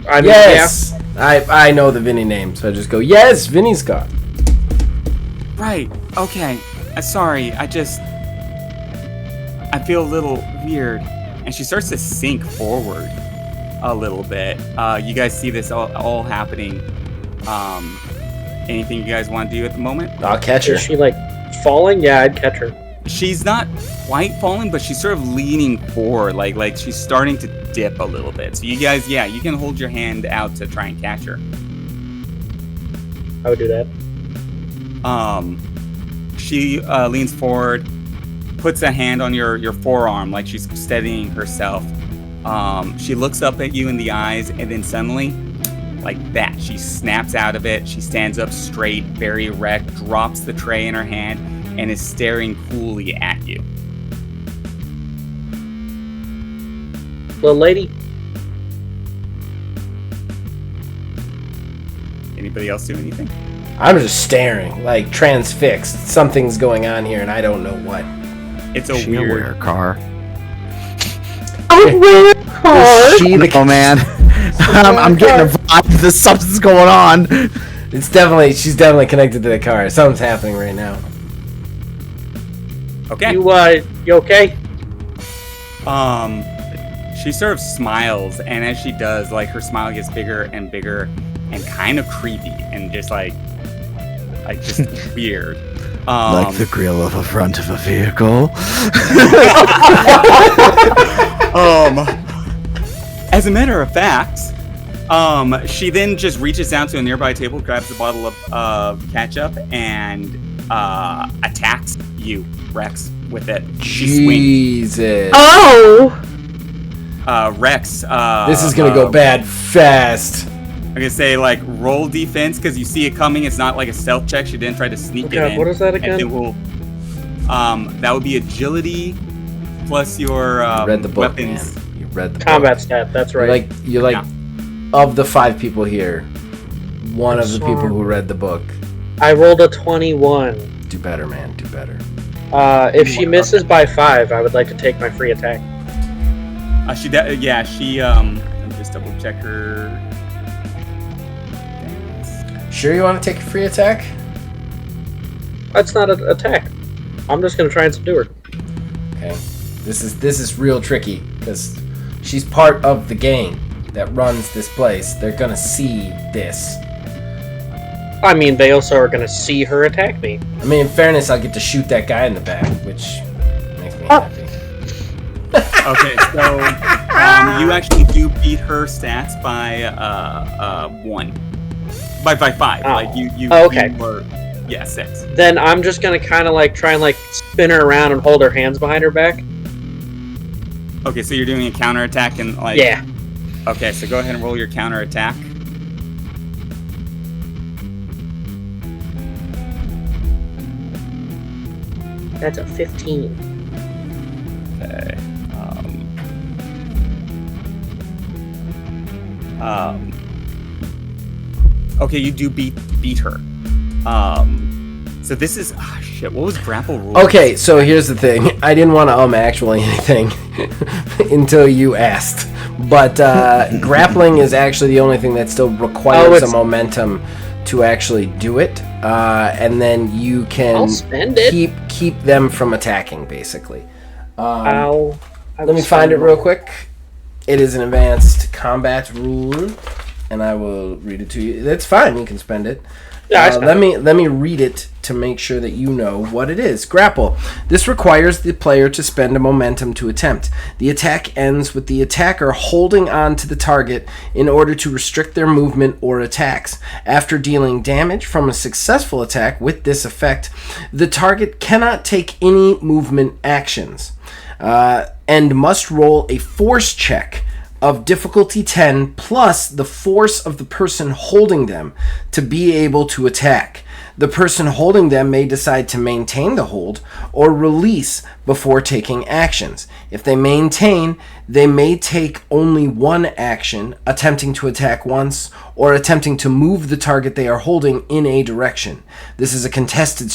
I mean, Yes! Yeah. I know the Vinny name, so I just go, yes, Vinny's car. Right. Okay. Sorry. I feel a little weird. And she starts to sink forward a little bit. You guys see this all happening. Anything you guys want to do at the moment? I'll catch her. Is she falling? Yeah, I'd catch her. She's not quite falling, but she's sort of leaning forward, like she's starting to dip a little bit. So you guys, you can hold your hand out to try and catch her. I would do that. She leans forward, puts a hand on your forearm, like she's steadying herself. She looks up at you in the eyes, and then suddenly, like that, she snaps out of it. She stands up straight, very erect, drops the tray in her hand, and is staring coolly at you. Little lady? Anybody else do anything? I'm just staring, like transfixed. Something's going on here, and I don't know what. It's a She'll weird wear a car. A weird car. Oh man, I'm getting a vibe. There's something's going on. She's definitely connected to the car. Something's happening right now. Okay. You okay? She sort of smiles, and as she does, like her smile gets bigger and bigger, and kind of creepy, and just like just weird. Like the grill of a front of a vehicle. As a matter of fact, she then just reaches down to a nearby table, grabs a bottle of ketchup, and attacks you, Rex, with it. She swings. Jesus. Oh! Rex. This is gonna go bad fast. I'm gonna say roll defense because you see it coming. It's not like a stealth check. She didn't try to sneak it in. What is that again? And it will. That would be agility plus your Read the book, weapons. man. You read the Combat book. stat, that's right. You're like of the 5 people here, one of the people who read the book. I rolled a 21. Do better, man. Do better. If she misses by 5, I would like to take my free attack. She let me just double check her. Sure you want to take a free attack? That's not an attack. I'm just gonna try and subdue her. Okay. This is real tricky because she's part of the gang that runs this place. They're gonna see this. I mean, they also are gonna see her attack me. I mean, in fairness, I'll get to shoot that guy in the back, which makes me happy. Okay, so you actually do beat her stats by 1. By 5. Oh. Like you. Oh, okay. Yeah, 6. Then I'm just gonna kind of like try and like spin her around and hold her hands behind her back. Okay, so you're doing a counterattack and like... Yeah. Okay, so go ahead and roll your counterattack. That's a 15. Okay. Okay, you do beat her. So this is shit. What was grapple rules? Okay, so here's the thing. I didn't want to actually anything until you asked. But grappling is actually the only thing that still requires a momentum to actually do it. And then you can I'll spend it. keep them from attacking, basically. Let me find it real quick. It is an advanced combat rule, and I will read it to you. That's fine. You can spend it. Yeah, let me read it to make sure that you know what it is. Grapple. This requires the player to spend a momentum to attempt. The attack ends with the attacker holding on to the target in order to restrict their movement or attacks. After dealing damage from a successful attack with this effect, the target cannot take any movement actions and must roll a force check of difficulty 10 plus the force of the person holding them to be able to attack. The person holding them may decide to maintain the hold or release before taking actions. If they maintain, they may take only one action, attempting to attack once or attempting to move the target they are holding in a direction. This is a contested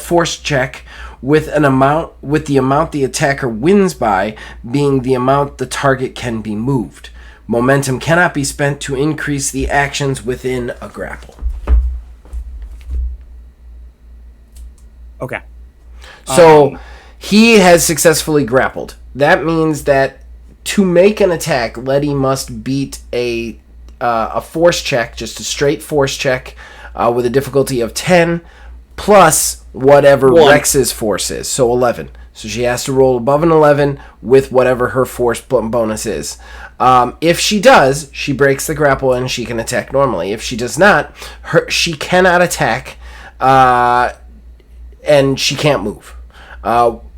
force check with the amount the attacker wins by being the amount the target can be moved. Momentum cannot be spent to increase the actions within a grapple. Okay. So he has successfully grappled. That means that to make an attack, Letty must beat a force check, just a straight force check with a difficulty of 10 plus whatever Rex's force is, so 11. So she has to roll above an 11 with whatever her force bonus is. If she does, she breaks the grapple and she can attack normally. If she does not, she cannot attack and she can't move.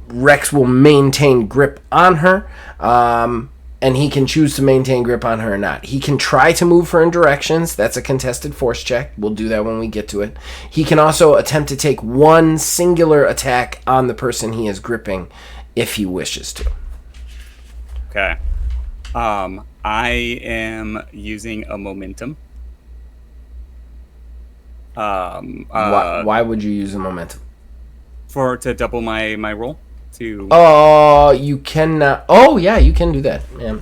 Rex will maintain grip on her, and he can choose to maintain grip on her or not. He can try to move her in directions. That's a contested force check. We'll do that when we get to it. He can also attempt to take one singular attack on the person he is gripping if he wishes to. Okay. I am using a momentum. Why would you use a momentum? To double my roll? You cannot. Oh, yeah, you can do that. Yeah,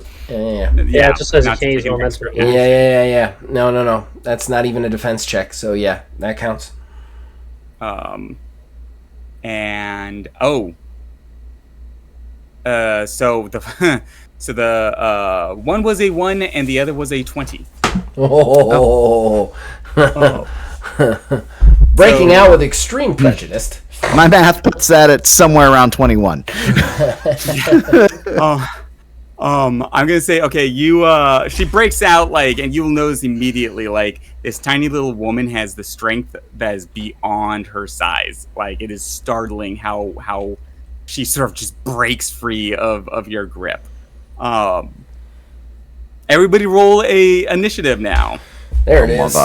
it just says you can't use momentum. Yeah. No. That's not even a defense check, so yeah, that counts. So the one was a 1 and the other was a 20. Oh. Breaking out with extreme prejudice. My math puts that at somewhere around 21. I'm gonna say, okay, she breaks out and you'll notice immediately this tiny little woman has the strength that is beyond her size. It is startling how she sort of just breaks free of your grip. Everybody roll a initiative now. There it is.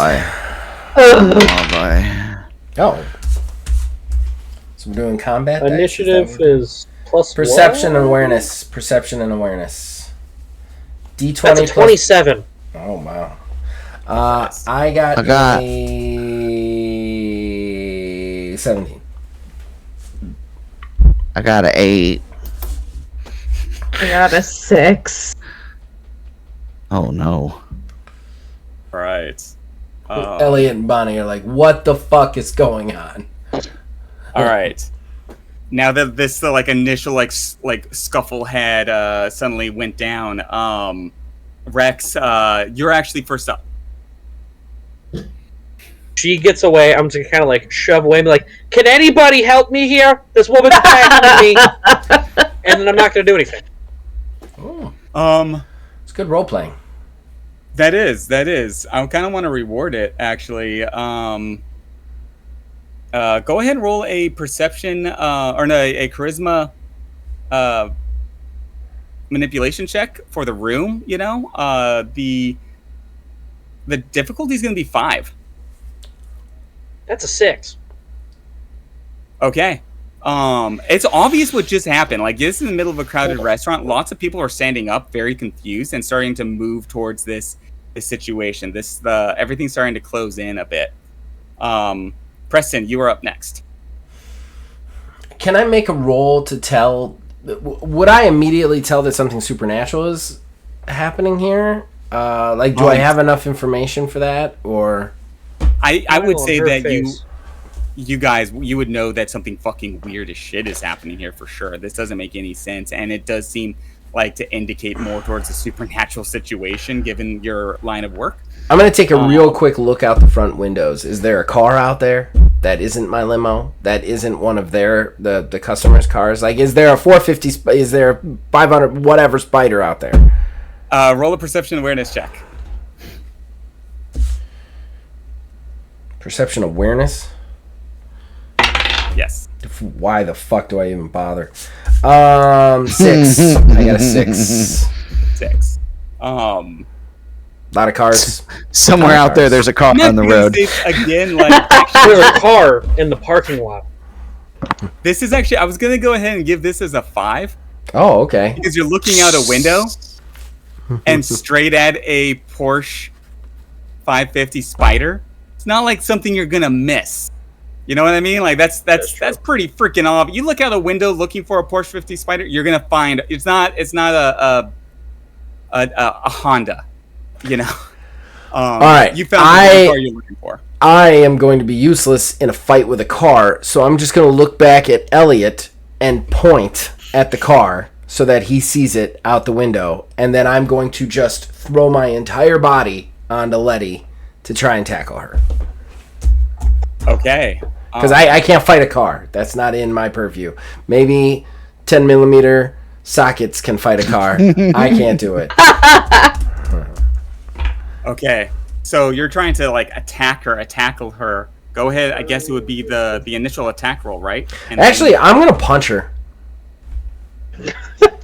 Oh. So we're doing combat. Initiative is plus perception what? and awareness. Perception and awareness. D20. That's a 27. Oh wow. I got a 17. I got an 8. I got a 6. Oh no. All right. Elliot and Bonnie are like, what the fuck is going on? All right. Now that this initial scuffle had suddenly went down, Rex, you're actually first up. She gets away. I'm just kind of shove away and be like, "Can anybody help me here? This woman's attacking me," and then I'm not going to do anything. Oh. It's good role playing. That is. I kind of want to reward it, actually. Go ahead and roll a perception or no, a charisma manipulation check for the room. The difficulty is going to be 5. That's a 6. Okay. It's obvious what just happened. Like, this is in the middle of a crowded restaurant. Lots of people are standing up, very confused, and starting to move towards this situation. Everything's starting to close in a bit. Preston, you are up next. Can I make a roll to tell? Would I immediately tell that something supernatural is happening here? Do I have enough information for that, or? I would say that you guys, you would know that something fucking weird as shit is happening here for sure. This doesn't make any sense, and it does seem like to indicate more towards a supernatural situation given your line of work. I'm going to take a real quick look out the front windows. Is there a car out there that isn't my limo? That isn't one of the customers' cars? Like, is there a 450, is there a 500, whatever spider out there? Roll a perception awareness check. Perception awareness? Yes. Why the fuck do I even bother? 6. I got a 6. 6. A lot of cars. Somewhere out there, there's a car on the road. Again, There's a car in the parking lot. This is actually, I was going to go ahead and give this as a 5. Oh, okay. Because you're looking out a window and straight at a Porsche 550 Spider. It's not like something you're going to miss. You know what I mean? Like, that's pretty freaking obvious. You look out a window looking for a Porsche 50 Spider, you're going to find, it's not a Honda. All right, you found the car you're looking for. I am going to be useless in a fight with a car, so I'm just going to look back at Elliot and point at the car so that he sees it out the window, and then I'm going to just throw my entire body onto Letty to try and tackle her. Okay. Because I can't fight a car. That's not in my purview. Maybe 10mm sockets can fight a car. I can't do it. Okay, so you're trying to tackle her. Go ahead. I guess it would be the initial attack roll, right? And actually, I'm gonna punch her.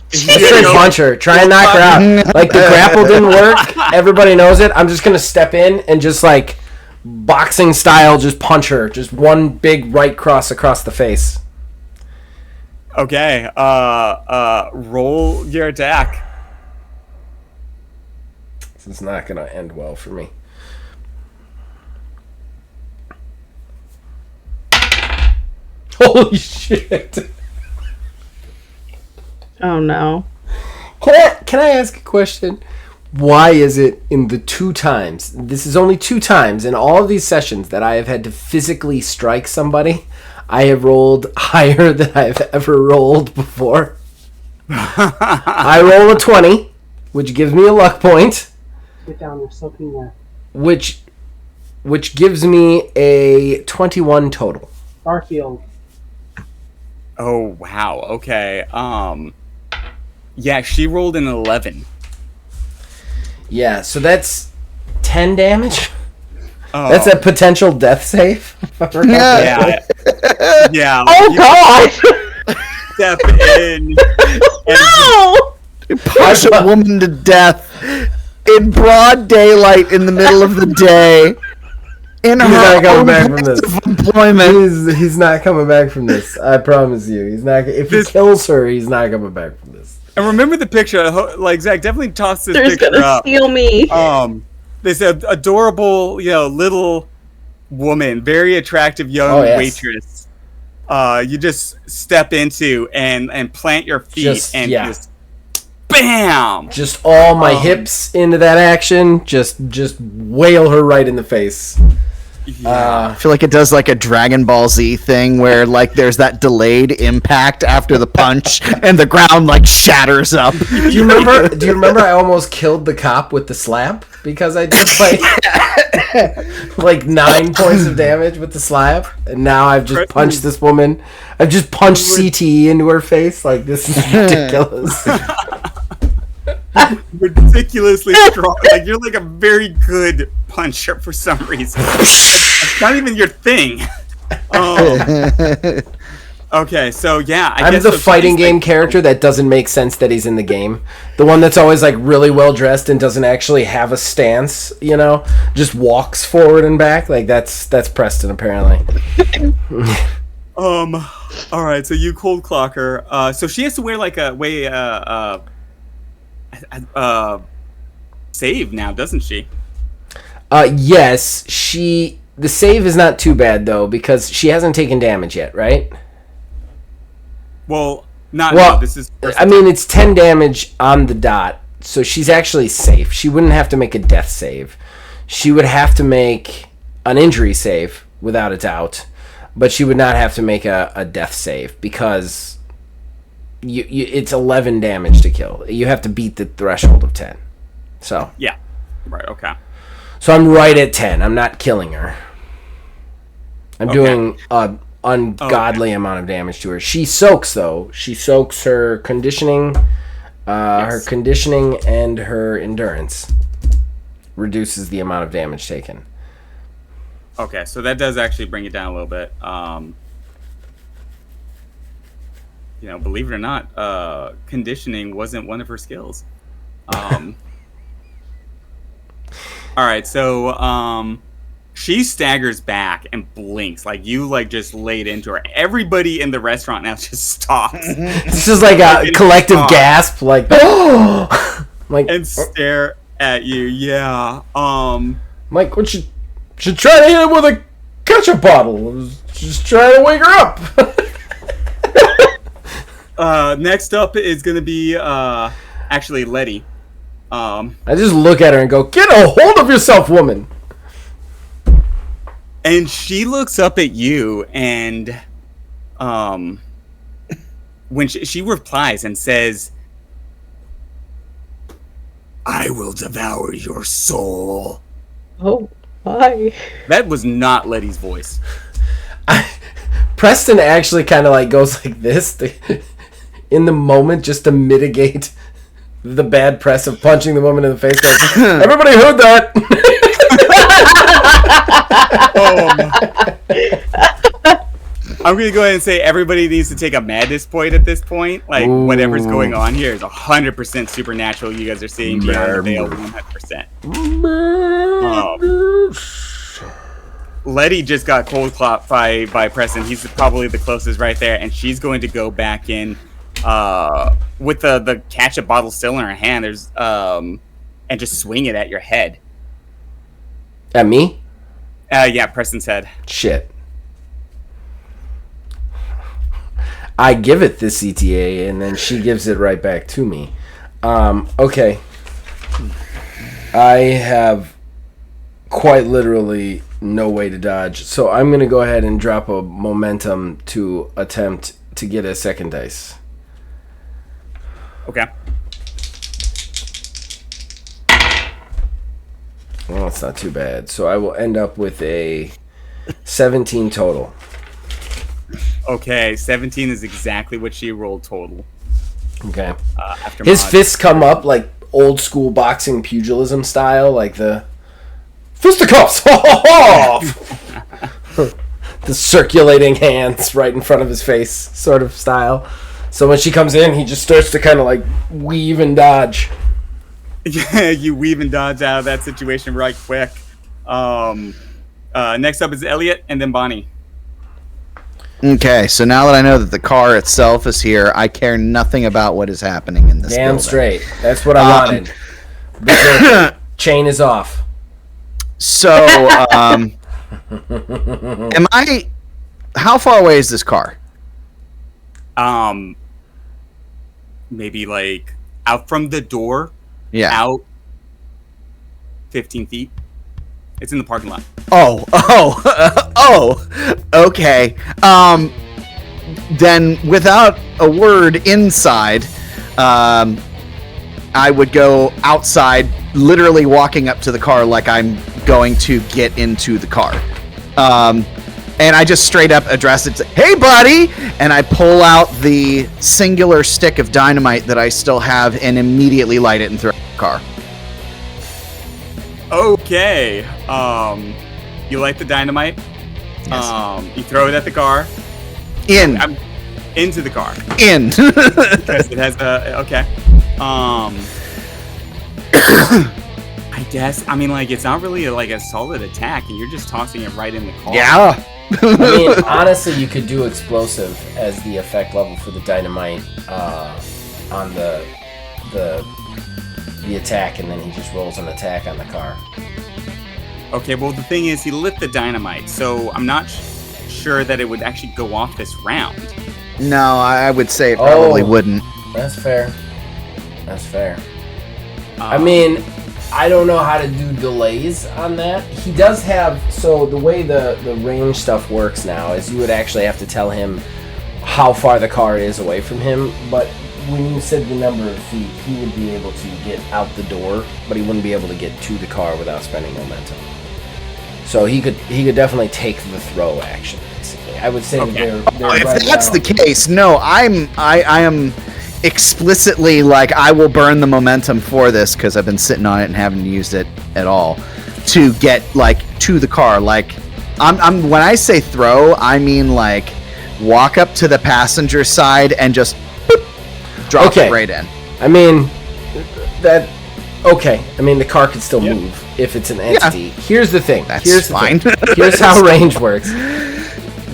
Straight punch her. Try and knock her out. Like, the grapple didn't work. Everybody knows it. I'm just gonna step in and just like boxing style, just punch her. Just one big right cross across the face. Okay. Roll your attack. This is not going to end well for me. Holy shit. Oh no. Can I ask a question? Why is it in the 2 times, this is only 2 times in all of these sessions that I have had to physically strike somebody, I have rolled higher than I've ever rolled before? I roll a 20, which gives me a luck point. Get down, there's something there. Which gives me a 21 total. Starfield. Oh wow. Okay. Yeah, she rolled an 11. Yeah, so that's 10 damage. Oh. That's a potential death save. Yeah. Yeah. Oh god. Step in. No. Push a woman to death in broad daylight in the middle of the day. In He's not coming back from place this. of employment. He's not coming back from this. I promise you. He's not. If he kills her, he's not coming back from this. And remember the picture. Like, Zach, definitely toss this There's picture gonna up. steal me. This adorable, little woman, very attractive young waitress. You just step into and plant your feet just bam. Just all my hips into that action. Just wail her right in the face. I feel like it does like a Dragon Ball Z thing where like there's that delayed impact after the punch and the ground like shatters up. Do you remember I almost killed the cop with the slap because I did like 9 points of damage with the slap, and now I've just punched this woman. I've just punched CTE into her face. Like, this is ridiculous. Ridiculously strong. Like, you're like a very good puncher for some reason. It's not even your thing. Okay, so yeah, I I'm guess the so fighting she's, game like, character that doesn't make sense that he's in the game. The one that's always like really well dressed and doesn't actually have a stance, you know, just walks forward and back. Like that's Preston apparently. All right, so you cold clock her. So she has to wear like a save now, doesn't she? Yes, the save is not too bad though because she hasn't taken damage yet, right? Well, Well, no, this is. I mean, it's 10 damage on the dot, so she's actually safe. She wouldn't have to make a death save. She would have to make an injury save, without a doubt, but she would not have to make a death save because it's 11 damage to kill. You have to beat the threshold of 10. So Yeah. Right. Okay. So I'm right at 10. I'm not killing her. I'm doing a ungodly amount of damage to her. She soaks though. She soaks her conditioning, her conditioning and her endurance. Reduces the amount of damage taken. Okay, so that does actually bring it down a little bit. Believe it or not, conditioning wasn't one of her skills. All right, so she staggers back and blinks like you just laid into her. Everybody in the restaurant now just stops. It's just like a collective gasp, like and stare at you. Yeah. Mike, what you should try to hit him with a ketchup bottle. I was just trying to wake her up. Next up is gonna be actually Letty. I just look at her and go, "Get a hold of yourself, woman." And she looks up at you, and when she replies and says, "I will devour your soul." Oh, why? That was not Letty's voice. Preston actually kind of goes like this in the moment just to mitigate the bad press of punching the woman in the face. Goes, everybody heard that. I'm going to go ahead and say everybody needs to take a madness point at this point. Ooh. Whatever's going on here is 100% supernatural. You guys are seeing beyond the veil 100%. Letty just got cold clocked by Preston. He's probably the closest right there, and she's going to go back in with the ketchup bottle still in her hand. And just swing it at your head. At me? Yeah, Preston's head. Shit. I give it the CTA, and then she gives it right back to me. Okay. I have quite literally no way to dodge, so I'm going to go ahead and drop a momentum to attempt to get a second dice. Okay. Well, it's not too bad. So I will end up with a 17 total. Okay, 17 is exactly what she rolled total. Okay. After His mod. fists come up like old school boxing pugilism style, like the fisticuffs. The circulating hands right in front of his face sort of style. So when she comes in, he just starts to kind of weave and dodge. Yeah, you weave and dodge out of that situation right quick. Next up is Elliot and then Bonnie. Okay, so now that I know that the car itself is here, I care nothing about what is happening in this Damn building. straight. That's what I wanted. The chain is off. So, am I... How far away is this car? Maybe out from the door. Yeah. Out 15 feet. It's in the parking lot. Okay. Then without a word inside, I would go outside, literally walking up to the car like I'm going to get into the car. And I just straight up address it, "Hey, buddy!" And I pull out the singular stick of dynamite that I still have and immediately light it and throw it in the car. Okay. You light the dynamite. Yes. You throw it at the car. Into the car. Because it has a okay. I guess. I mean, like, it's not really a solid attack, and you're just tossing it right in the car. Yeah. I mean, honestly, you could do explosive as the effect level for the dynamite on the attack, and then he just rolls an attack on the car. Okay, well, the thing is, he lit the dynamite, so I'm not sure that it would actually go off this round. No, I would say it probably wouldn't. That's fair. That's fair. I mean, I don't know how to do delays on that. He does have... So the way the range stuff works now is you would actually have to tell him how far the car is away from him. But when you said the number of feet, he would be able to get out the door, but he wouldn't be able to get to the car without spending momentum. So he could definitely take the throw action, basically. I would say that they're if right that's now. the case, no, I am explicitly like, I will burn the momentum for this because I've been sitting on it and haven't used it at all to get to the car. Like, I'm when I say throw, I mean like walk up to the passenger side and just boop, drop it right in. I mean that. Okay, I mean the car could still move if it's an entity. Yeah. Here's the thing. That's fine. Here's how range works.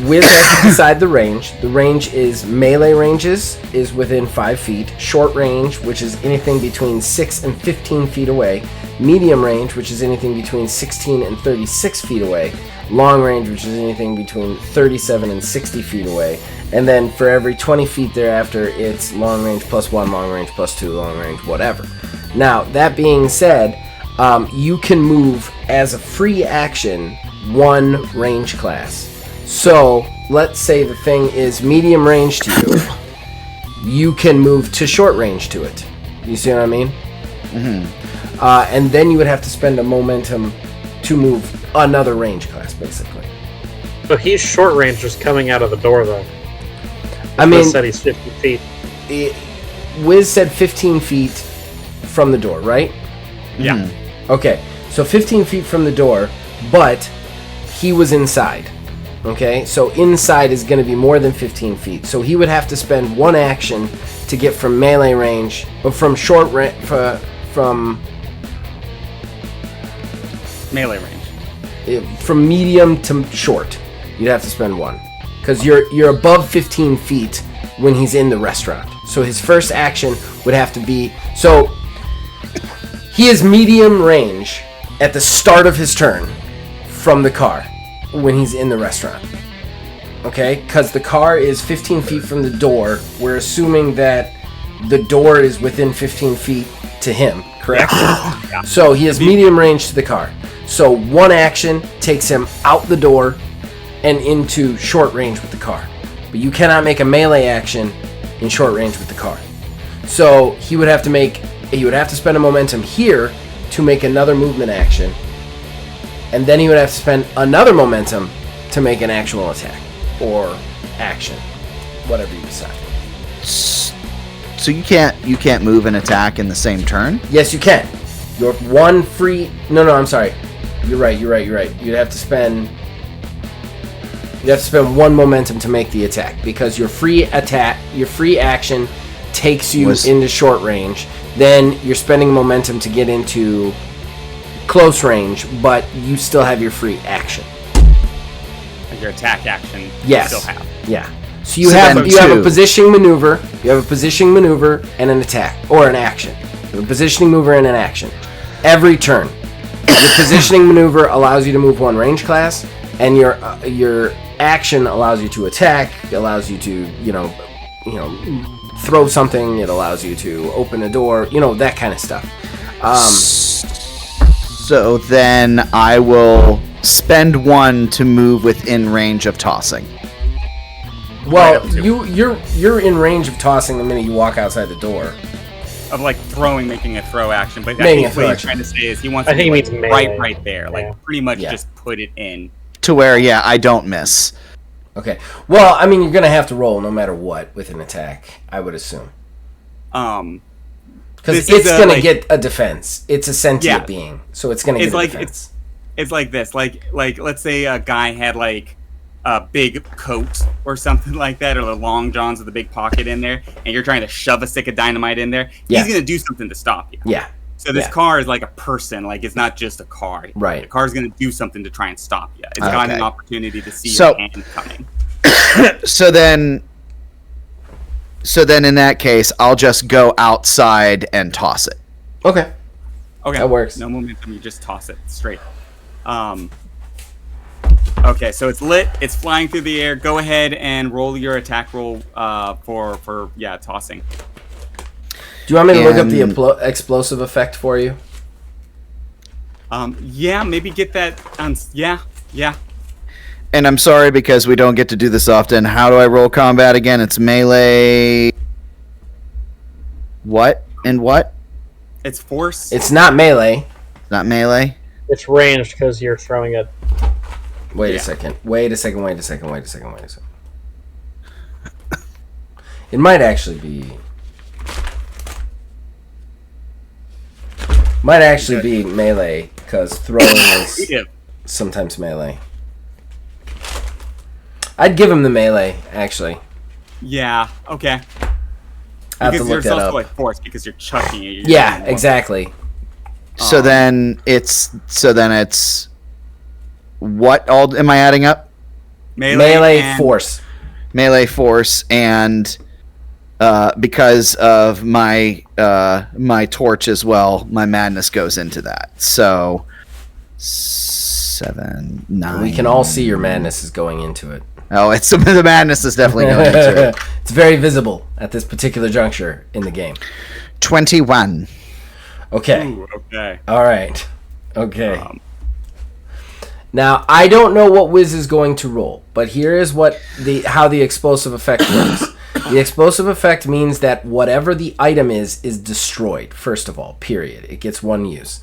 Wiz has to decide the range. The range is melee ranges is within 5 feet. Short range, which is anything between 6 and 15 feet away. Medium range, which is anything between 16 and 36 feet away. Long range, which is anything between 37 and 60 feet away. And then for every 20 feet thereafter, it's long range plus 1, long range plus 2, long range, whatever. Now, that being said, you can move as a free action 1 range class. So, let's say the thing is medium range to you. You can move to short range to it. You see what I mean? Mm-hmm. And then you would have to spend a momentum to move another range class, basically. But he's short range just coming out of the door, though. I mean, Wiz said he's 50 feet. Wiz said 15 feet from the door, right? Yeah. Mm-hmm. Okay, so 15 feet from the door, but he was inside. Okay, so inside is going to be more than 15 feet. So he would have to spend 1 action to get from melee range, or from short range, from Melee range. From medium to short. You'd have to spend 1. Because you're above 15 feet when he's in the restaurant. So his first action would have to be... So he is medium range at the start of his turn from the car when he's in the restaurant. Okay? Because the car is 15 feet from the door. We're assuming that the door is within 15 feet to him, correct? Yeah. So he has medium range to the car. So 1 action takes him out the door and into short range with the car. But you cannot make a melee action in short range with the car. So he would have to spend a momentum here to make another movement action. And then he would have to spend another momentum to make an actual attack or action, whatever you decide. So you can't move and attack in the same turn? Yes, you can. You're 1 free. No, I'm sorry. You're right. You'd have to spend 1 momentum to make the attack because your free action takes you into short range. Then you're spending momentum to get into close range, but you still have your free action. Like your attack action. Yes. You still have. Yeah. So you have a positioning maneuver. You have a positioning maneuver and an attack or an action. You have a positioning maneuver and an action. Every turn, your positioning maneuver allows you to move 1 range class, and your action allows you to attack. Allows you to throw something. It allows you to open a door. That kind of stuff. So then I will spend 1 to move within range of tossing. Well, you're in range of tossing the minute you walk outside the door. Of making a throw action, but I Making think a what throw he's trying to say is he wants I to think be he means melee. right there, pretty much just put it in. To where, I don't miss. Okay. Well, I mean, you're gonna have to roll no matter what with an attack, I would assume. Because it's gonna get a defense. It's a sentient being, so it's gonna get a defense. It's like this. Like let's say a guy had a big coat or something like that, or the long johns with a big pocket in there, and you're trying to shove a stick of dynamite in there, Yeah. he's going to do something to stop you. Yeah. So this car is like a person, like it's not just a car. Right. The car's going to do something to try and stop you. It's got an opportunity to see your hand coming. So then in that case, I'll just go outside and toss it. Okay. Okay. That works. No momentum, you just toss it straight. Okay, so it's lit, it's flying through the air. Go ahead and roll your attack roll for tossing. Do you want me to look up the explosive effect for you? Yeah, maybe get that yeah. And I'm sorry because we don't get to do this often. How do I roll combat again? It's melee. What? And what? It's force. It's not melee. Not melee? It's ranged because you're throwing it. Wait a second. It might actually be... melee, because throwing is sometimes melee. I'd give him the melee, actually. Yeah, okay. I have to Because look there's that also up. like force because you're chucking it. Yeah, exactly. So then it's what all am I adding up? Melee force. Melee force, and because of my my torch as well, my madness goes into that. So 7, 9. We can all see your madness is going into it. Oh, it's the madness is definitely going into it. It's very visible at this particular juncture in the game. 21. Okay. Ooh, okay. All right. Okay. Now, I don't know what Wiz is going to roll, but here is how the explosive effect works. The explosive effect means that whatever the item is destroyed, first of all, period. It gets one use.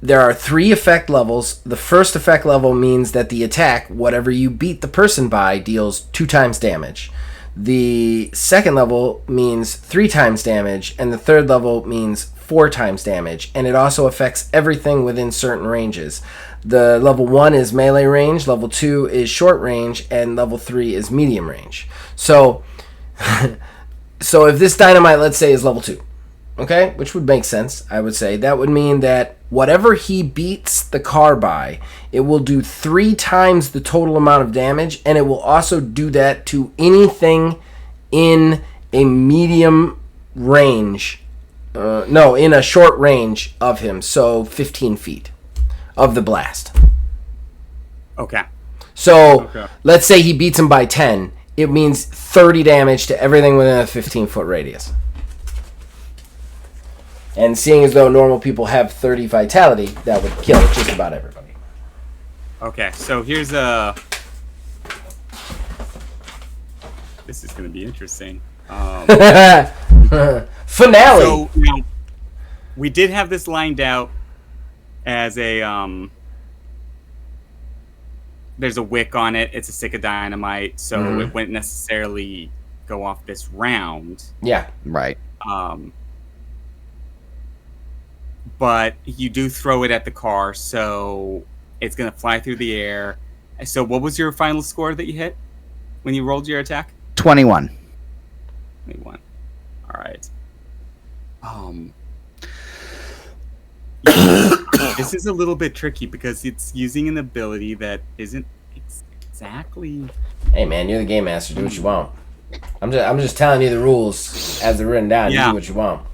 There are 3 effect levels. The first effect level means that the attack, whatever you beat the person by, deals 2 times damage. The second level means 3 times damage, and the third level means 4 times damage, and it also affects everything within certain ranges. The level 1 is melee range, level 2 is short range, and level 3 is medium range. So, if this dynamite, let's say, is level 2, okay, which would make sense, I would say, that would mean that whatever he beats the car by, it will do 3 times the total amount of damage, and it will also do that to anything in a medium range, in a short range of him, so 15 feet of the blast. Okay. So, let's say he beats him by 10, it means 30 damage to everything within a 15-foot radius. And seeing as though normal people have 30 vitality, that would kill just about everybody. Okay, so here's this is going to be interesting. Finale! So, we did have this lined out as a, there's a wick on it. It's a stick of dynamite, so it wouldn't necessarily go off this round. Yeah. Right. But you do throw it at the car, so it's going to fly through the air. So what was your final score that you hit when you rolled your attack? 21. 21. All right. This is a little bit tricky because it's using an ability that isn't exactly... Hey man, you're the game master. Do what you want. I'm just telling you the rules as they're written down. You do what you want.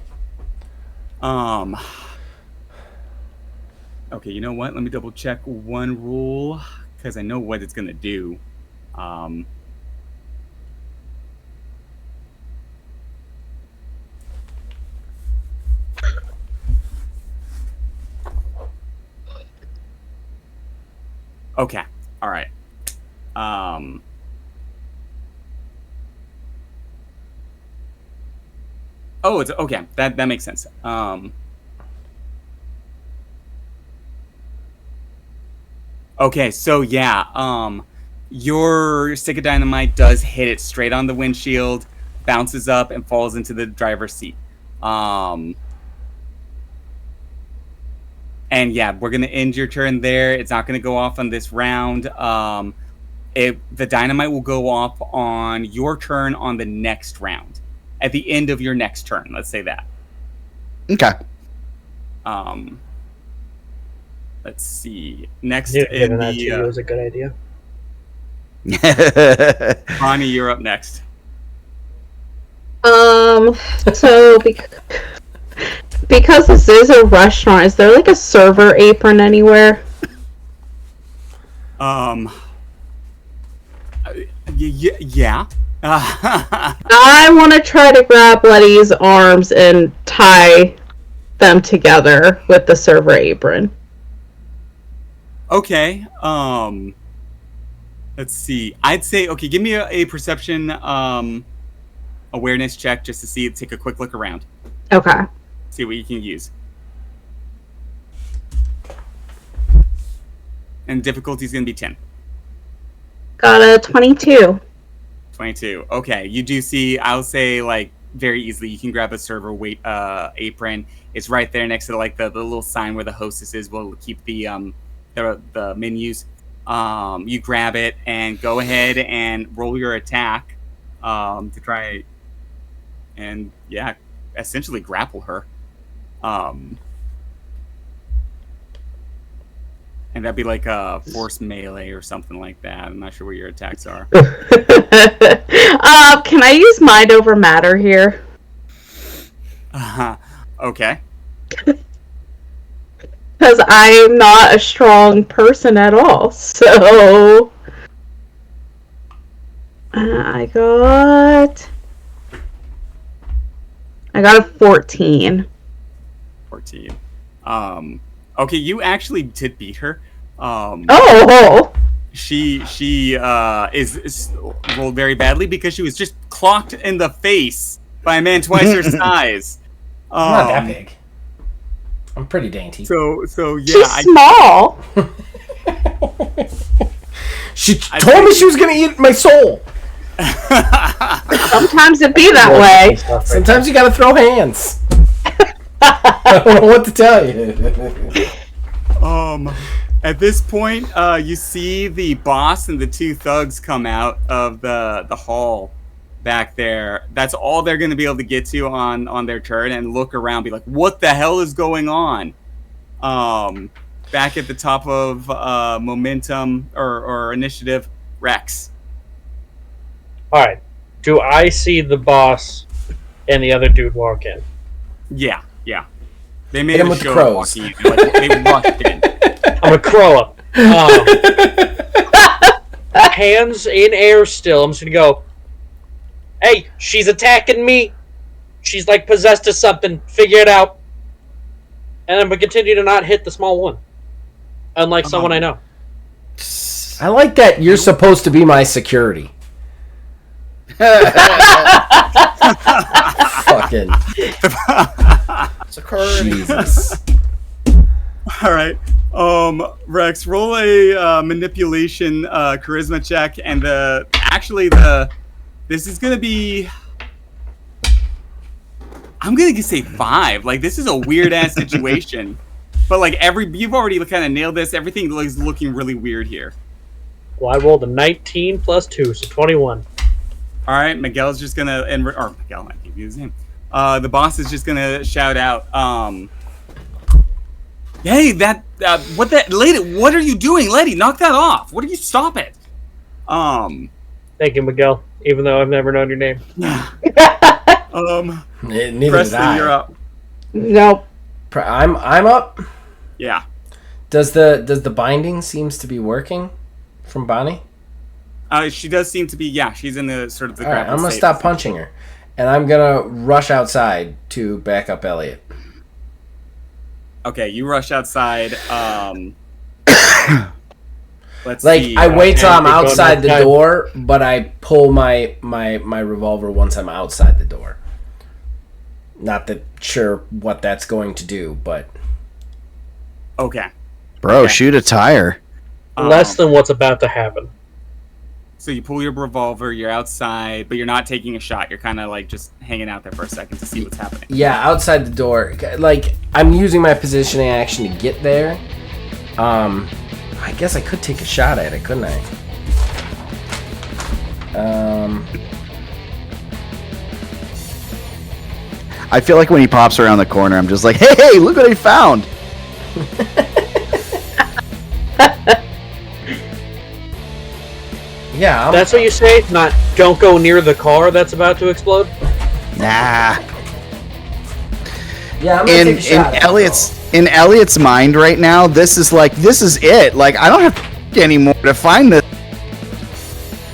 Okay, you know what? Let me double check one rule because I know what it's gonna do. Okay. All right. Oh, it's okay. That makes sense. Okay, so yeah, your stick of dynamite does hit it straight on the windshield, bounces up, and falls into the driver's seat. And yeah, we're gonna end your turn there. It's not gonna go off on this round. the dynamite will go off on your turn on the next round. At the end of your next turn, let's say that. Okay. Let's see. Next Giving that to you was a good idea. Bonnie, you're up next. So because this is a restaurant, is there like a server apron anywhere? Yeah. I want to try to grab Letty's arms and tie them together with the server apron. Okay. Let's see. I'd say, okay, give me a perception awareness check just to see, take a quick look around. Okay. See what you can use. And difficulty is going to be 10. Got a 22. 22. Okay, you do see, I'll say, like, very easily, you can grab a server apron. It's right there next to, like, the little sign where the hostess is. We'll keep the menus. You grab it and go ahead and roll your attack to try and, yeah, essentially grapple her. And that'd be like a force melee or something like that. I'm not sure what your attacks are. Can I use mind over matter here? Okay. Because I'm not a strong person at all. So I got a 14. 14. Okay, you actually did beat her. She is rolled very badly because she was just clocked in the face by a man twice her size. I'm not that big. I'm pretty dainty. So yeah. She's small. She told me she was going to eat my soul. Sometimes it be that way. Sometimes you got to throw hands. I don't know what to tell you. At this point, you see the boss and the two thugs come out of the hall back there. That's all they're going to be able to get to on their turn and look around, be like, what the hell is going on? Back at the top of momentum or initiative, Rex. All right. Do I see the boss and the other dude walk in? Yeah. They made a with show the of crows. walking in. Like, they walked in. I'm a crow up. Hands in air still. I'm just going to go, hey, she's attacking me. She's like possessed of something. Figure it out. And I'm going to continue to not hit the small one. Unlike someone I know. I like that you're supposed to be my security. Fucking security. Jesus. All right. Rex, roll a manipulation charisma check, and this is gonna be. I'm gonna say 5. Like, this is a weird ass situation, but like you've already kind of nailed this. Everything is looking really weird here. Well, I rolled a 19 plus 2, so 21. All right, Miguel's just gonna Miguel, I can't use his name. The boss is just gonna shout out, hey, Lady, what are you doing, Lady? Knock that off. What are you, stop it? Thank you, Miguel, even though I've never known your name. Neither Presley, did I. you're up. Nope. I'm up. Yeah. Does the binding seems to be working from Bonnie? She does seem to be, she's in the sort of the All right, grapple I'm gonna state. stop punching her, and I'm gonna rush outside to back up Elliot. Okay, you rush outside. Let's Like, see. I wait till I'm keep going outside the outside. door, but I pull my revolver once I'm outside the door. Not that sure what that's going to do, but Okay. Bro, Okay. shoot a tire. Less than what's about to happen. So you pull your revolver, you're outside, but you're not taking a shot. You're kind of like just hanging out there for a second to see what's happening. yeah, outside the door. Like, I'm using my positioning action to get there. I guess I could take a shot at it, couldn't I? I feel like when he pops around the corner, I'm just like, hey, look what I found. Yeah, That's what you say? Not don't go near the car that's about to explode? Nah. yeah. I'm gonna In take a shot. in Elliot's mind right now, this is it. Like, I don't have to anymore to find this.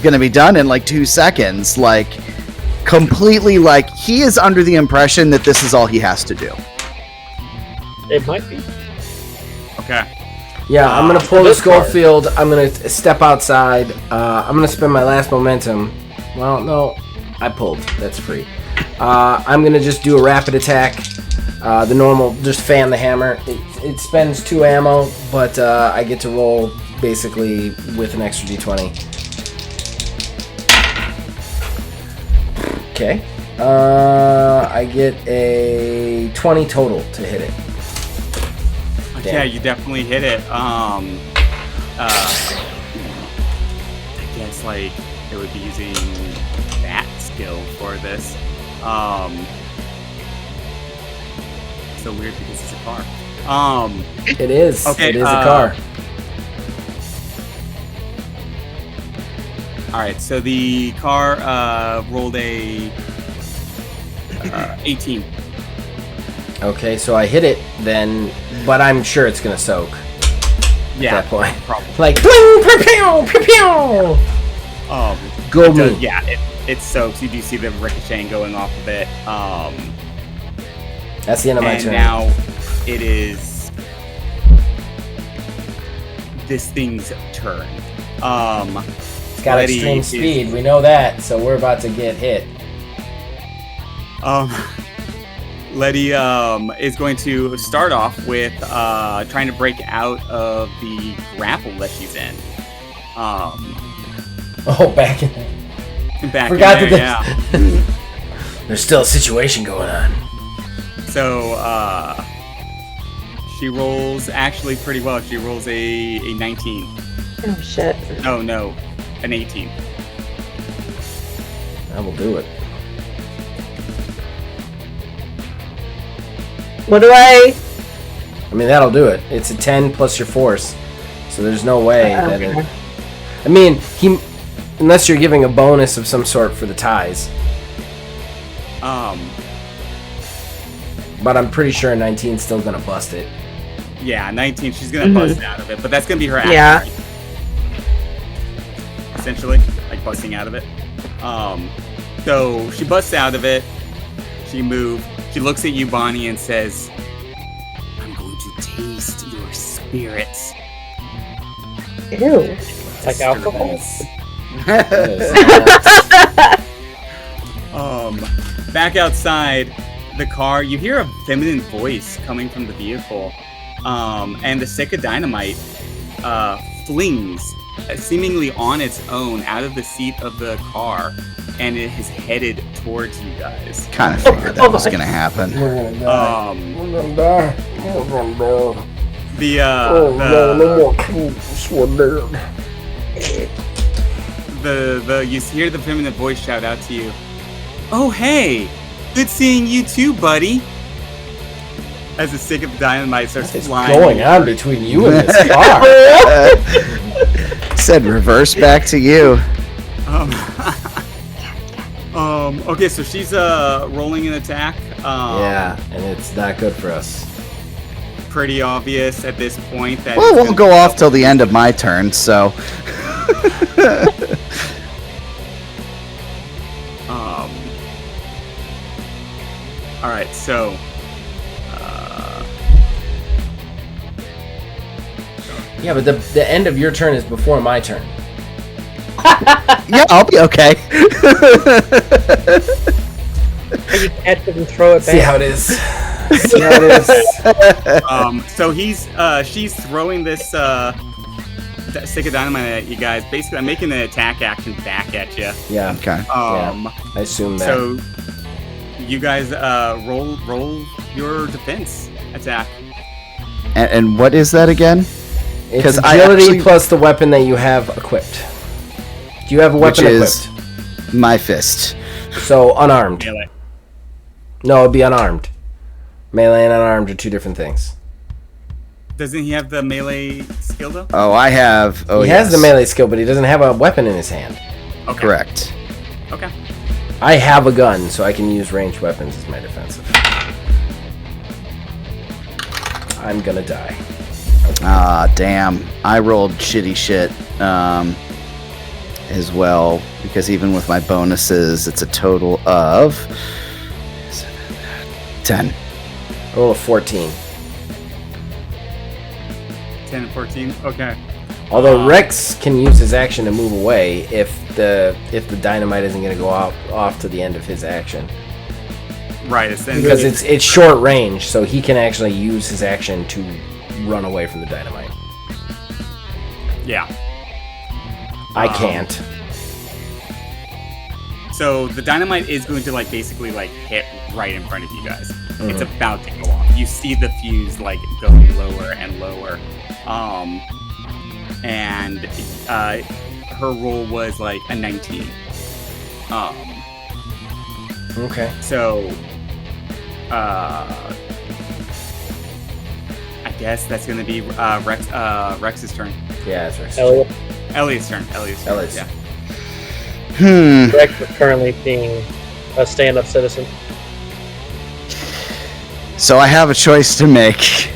Gonna be done in like 2 seconds. Like, completely, like, he is under the impression that this is all he has to do. It might be. Okay. Yeah, I'm gonna pull the this card. Schofield. I'm gonna step outside. I'm gonna spend my last momentum. Well, no, I pulled. That's free. I'm gonna just do a rapid attack. The normal, just fan the hammer. It spends 2 ammo, but I get to roll basically with an extra d20. Okay. I get a 20 total to hit it. Yeah, you definitely hit it. I guess like it would be using that skill for this. So weird because it's a car. It is. Okay, It is a car. All right, so the car rolled a 18. Okay, so I hit it then, but I'm sure it's gonna soak Yeah, at that point. probably. Like, boom, pew, pew, pew. Go It me. does- yeah, it soaks. You do see the ricocheting going off of it. That's the end of my And turn. now it is this thing's turn. It's got Letty extreme is- speed. We know that, so we're about to get hit. Letty is going to start off with trying to break out of the grapple that she's in. Oh, back in. Back Forgot in there, that yeah. There's still a situation going on. So she rolls actually pretty well. She rolls a 19. Oh shit. Oh no, an 18. That will do it. What do I? I mean, that'll do it. It's a 10 plus your force, so there's no way that it. Okay. I mean, unless you're giving a bonus of some sort for the ties, but I'm pretty sure a 19's still gonna bust it. Yeah, 19. She's gonna bust out of it, but that's gonna be her action. Yeah. Right? Essentially, like busting out of it. So she busts out of it. She moves. She looks at you, Bonnie, and says, "I'm going to taste your spirits." Ew. Like alcohol? Back outside the car, you hear a feminine voice coming from the vehicle, and the stick of dynamite flings, seemingly on its own, out of the seat of the car, and it is headed towards you guys. Kind of figured that was gonna happen. We're gonna die. Um, We're gonna die. We're gonna die. You hear the feminine voice shout out to you, "Oh hey, good seeing you too, buddy." As the stick of dynamite starts What's flying. going on between you and this car? Said reverse back to you. Okay, so she's rolling an attack. Yeah, and it's not good for us. Pretty obvious at this point that Well, it's it won't gonna- go off till the end of my turn, so. All right, so Yeah, but the end of your turn is before my turn. Yeah, I'll be okay. Maybe catch it and throw it back. See how it is. See how it is. so she's throwing this that stick of dynamite at you guys. Basically, I'm making an attack action back at you. Yeah, Okay. I assume that. So you guys roll your defense attack. And what is that again? It's 'cause I agility actually- plus the weapon that you have equipped. Do you have a Which weapon is equipped? My fist. So unarmed. Melee. No, it'd be unarmed. Melee and unarmed are two different things. Doesn't he have the melee skill though? Oh, I have. Oh, He yes. has the melee skill, but he doesn't have a weapon in his hand. Okay. Correct. Okay. I have a gun, so I can use ranged weapons as my defensive. I'm gonna die. Ah, damn. I rolled shitty shit as well, because even with my bonuses, it's a total of 10. Roll a 14. 10 and 14. Okay. Although Rex can use his action to move away if the dynamite isn't going to go off to the end of his action, Right. Essentially. because it's short range, so he can actually use his action to run away from the dynamite. Yeah. I can't. So the dynamite is going to basically hit right in front of you guys. It's about to go off. You see the fuse going lower and lower. And her roll was a 19. Okay. So I guess that's gonna be Rex's turn. Yeah, that's Rex. Elliot. Elliott's turn. Elliott's. Yeah. Rex is currently being a stand-up citizen. So I have a choice to make.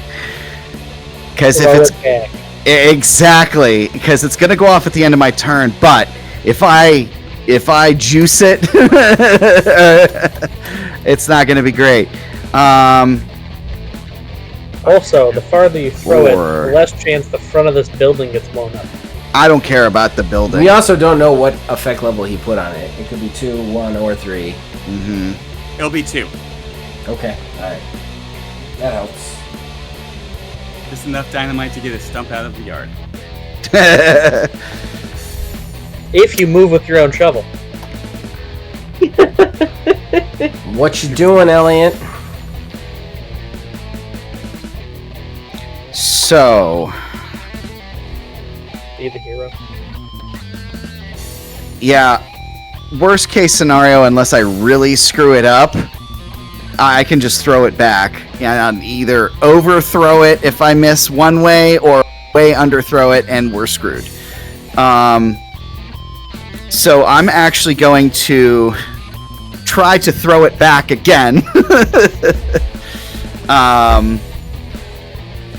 Because if it's Heroic act. exactly, because it's gonna go off at the end of my turn, but if I juice it, it's not gonna be great. Also, the farther you throw it, Or- the less chance the front of this building gets blown up. I don't care about the building. We also don't know what effect level he put on it. It could be 2, 1, or 3. Mm-hmm. It'll be 2. Okay, alright. That helps. Just enough dynamite to get a stump out of the yard. If you move with your own shovel. What you doing, Elliot? So, Be the hero. yeah, worst case scenario, unless I really screw it up, I can just throw it back. And either overthrow it if I miss one way, or way underthrow it and we're screwed. So I'm actually going to try to throw it back again.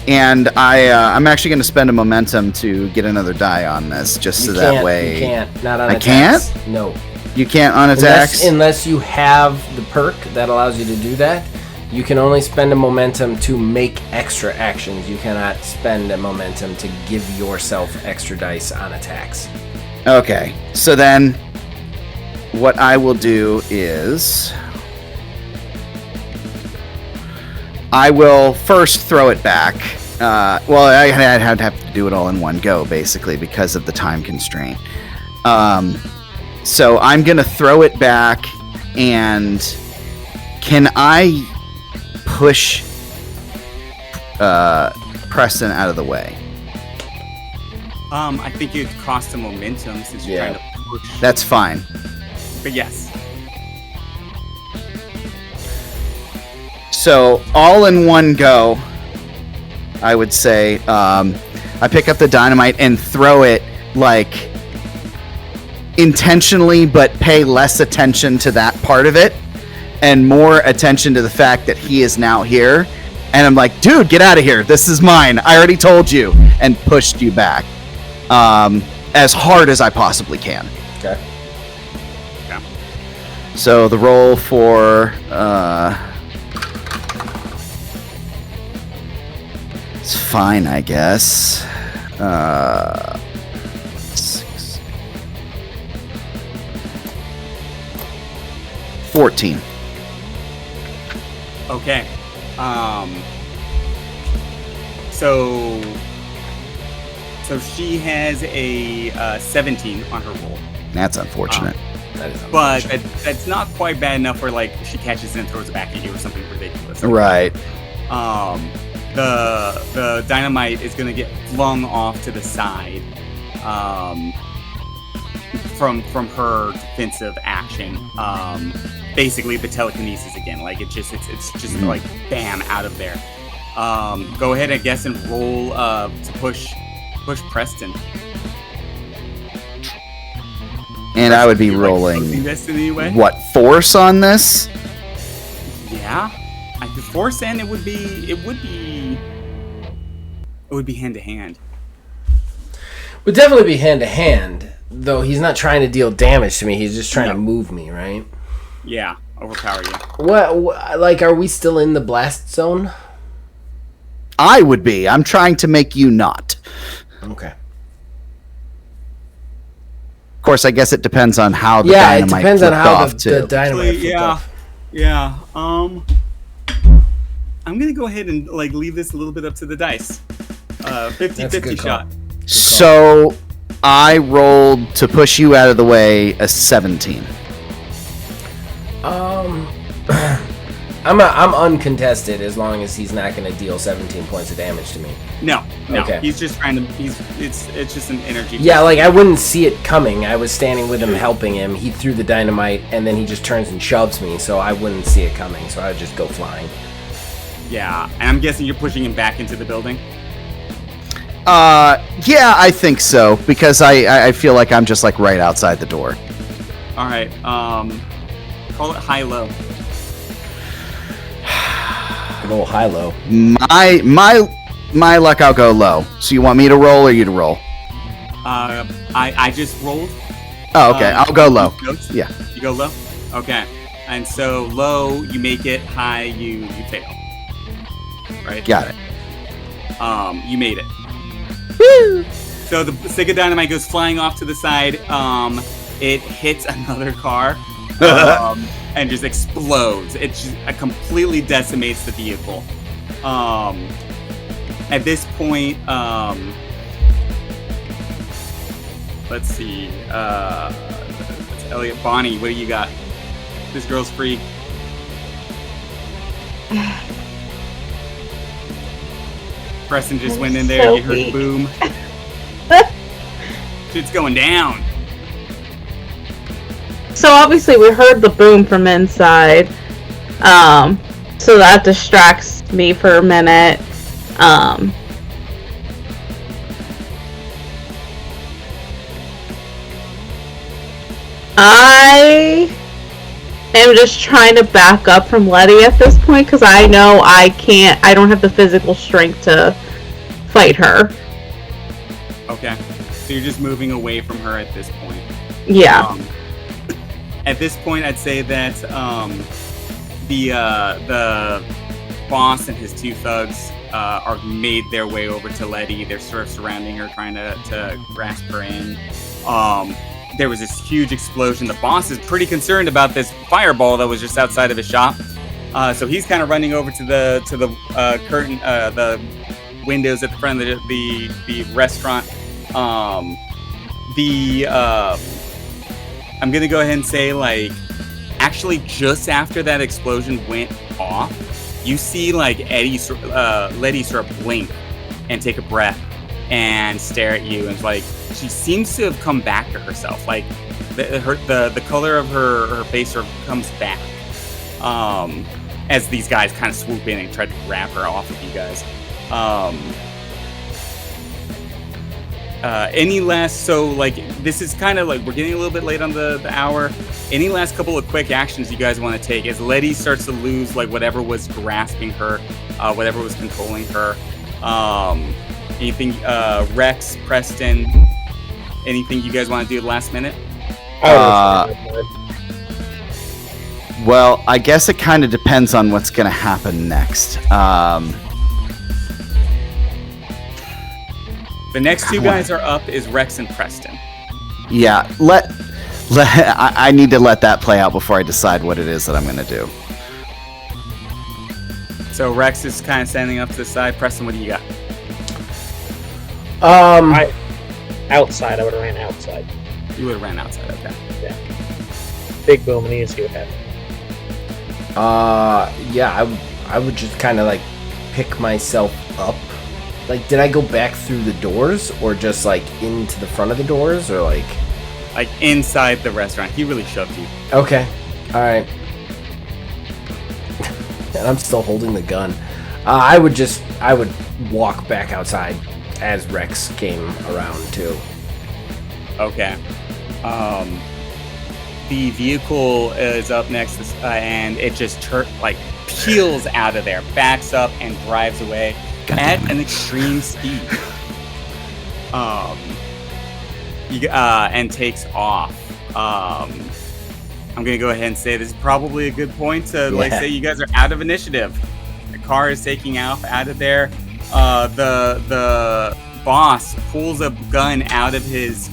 And I'm actually going to spend a momentum to get another die on this, just so that way. You can't. Not on I attacks. No. You can't on attacks. Unless you have the perk that allows you to do that. You can only spend a momentum to make extra actions. You cannot spend a momentum to give yourself extra dice on attacks. Okay, so then what I will do is I will first throw it back. Well, I'd have to do it all in one go, basically, because of the time constraint. So I'm going to throw it back, and can I push Preston out of the way? I think it costs a momentum since you're Yeah. trying to push. That's fine. But yes. So all in one go, I would say, I pick up the dynamite and throw it intentionally, but pay less attention to that part of it and more attention to the fact that he is now here. And I'm like, dude, get out of here. This is mine. I already told you, and pushed you back as hard as I possibly can. Okay. Yeah. So the roll for it's fine, I guess. 6, 14. Okay. So she has a 17 on her roll. That's unfortunate. That is But unfortunate. that's not quite bad enough where she catches it and throws it back at you or something ridiculous. Right. The dynamite is gonna get flung off to the side. from her defensive action. Basically the telekinesis again. Like it's just like bam out of there. Go ahead, I guess, and roll to push Preston. And I would be rolling this in any way? What, force on this? Yeah, I could force, and it would be hand to hand. Would definitely be hand to hand, though he's not trying to deal damage to me. He's just trying to move me, right? Yeah, overpower you. What? Like, are we still in the blast zone? I would be. I'm trying to make you not. Okay. Of course, I guess it depends on how the dynamite it depends on how off, the dynamite flipped off. Yeah. I'm gonna go ahead and like leave this a little bit up to the dice. 50-50 shot. So I rolled to push you out of the way a 17. I'm uncontested as long as he's not going to deal 17 points of damage to me. No. Okay. He's just trying to. It's just an energy. Yeah, like I wouldn't see it coming. I was standing with him, helping him. He threw the dynamite, and then he just turns and shoves me. So I wouldn't see it coming. So I would just go flying. Yeah, and I'm guessing you're pushing him back into the building. Yeah, I think so because I feel like I'm just like right outside the door. All right. Call it high-low. Good old high-low. My luck, I'll go low. So you want me to roll or you to roll? I just rolled. Oh, okay. I'll go low. Yeah. You go low? Okay. And so low, you make it. High, you fail. Right? Got it. You made it. Woo! So the stick of dynamite goes flying off to the side. It hits another car. And just explodes. It just completely decimates the vehicle. At this point, let's see. It's Elliot. Bonnie, what do you got? This girl's free. Preston just went in there. So You heard the boom. Shit's going down. So obviously we heard the boom from inside, so that distracts me for a minute. I am just trying to back up from Letty at this point because I know I don't have the physical strength to fight her. Okay, so you're just moving away from her at this point. Yeah. At this point, I'd say that the boss and his two thugs are made their way over to Letty. They're sort of surrounding her, trying to grasp her in. There was this huge explosion. The boss is pretty concerned about this fireball that was just outside of his shop. So he's kind of running over to the curtain, the windows at the front of the restaurant. I'm gonna go ahead and say, like, actually, just after that explosion went off, you see like Letty sort of blink and take a breath and stare at you, and like she seems to have come back to herself. Like the color of her face sort of comes back as these guys kind of swoop in and try to grab her off of you guys. Any last, so like this is kind of like we're getting a little bit late on the hour. Any last couple of quick actions you guys want to take as Letty starts to lose like whatever was grasping her, whatever was controlling her? Anything, Rex, Preston, anything you guys want to do at the last minute? Well, I guess it kind of depends on what's going to happen next. The next two guys are up is Rex and Preston. Yeah, I need to let that play out before I decide what it is that I'm going to do. So Rex is kind of standing up to the side. Preston, what do you got? Outside, I would have ran outside. You would have ran outside, okay. Yeah. Big boom, and you see what happened. Yeah, I would just kind of like pick myself up. Like, did I go back through the doors or just like into the front of the doors or like? like inside the restaurant. He really shoved you. Okay. All right. And I'm still holding the gun. I would walk back outside as Rex came around too. Okay. The vehicle is up next, and it just peels out of there, backs up, and drives away at an extreme speed. And takes off. I'm gonna go ahead and say this is probably a good point to say you guys are out of initiative. The car is taking off out of there. The boss pulls a gun out of his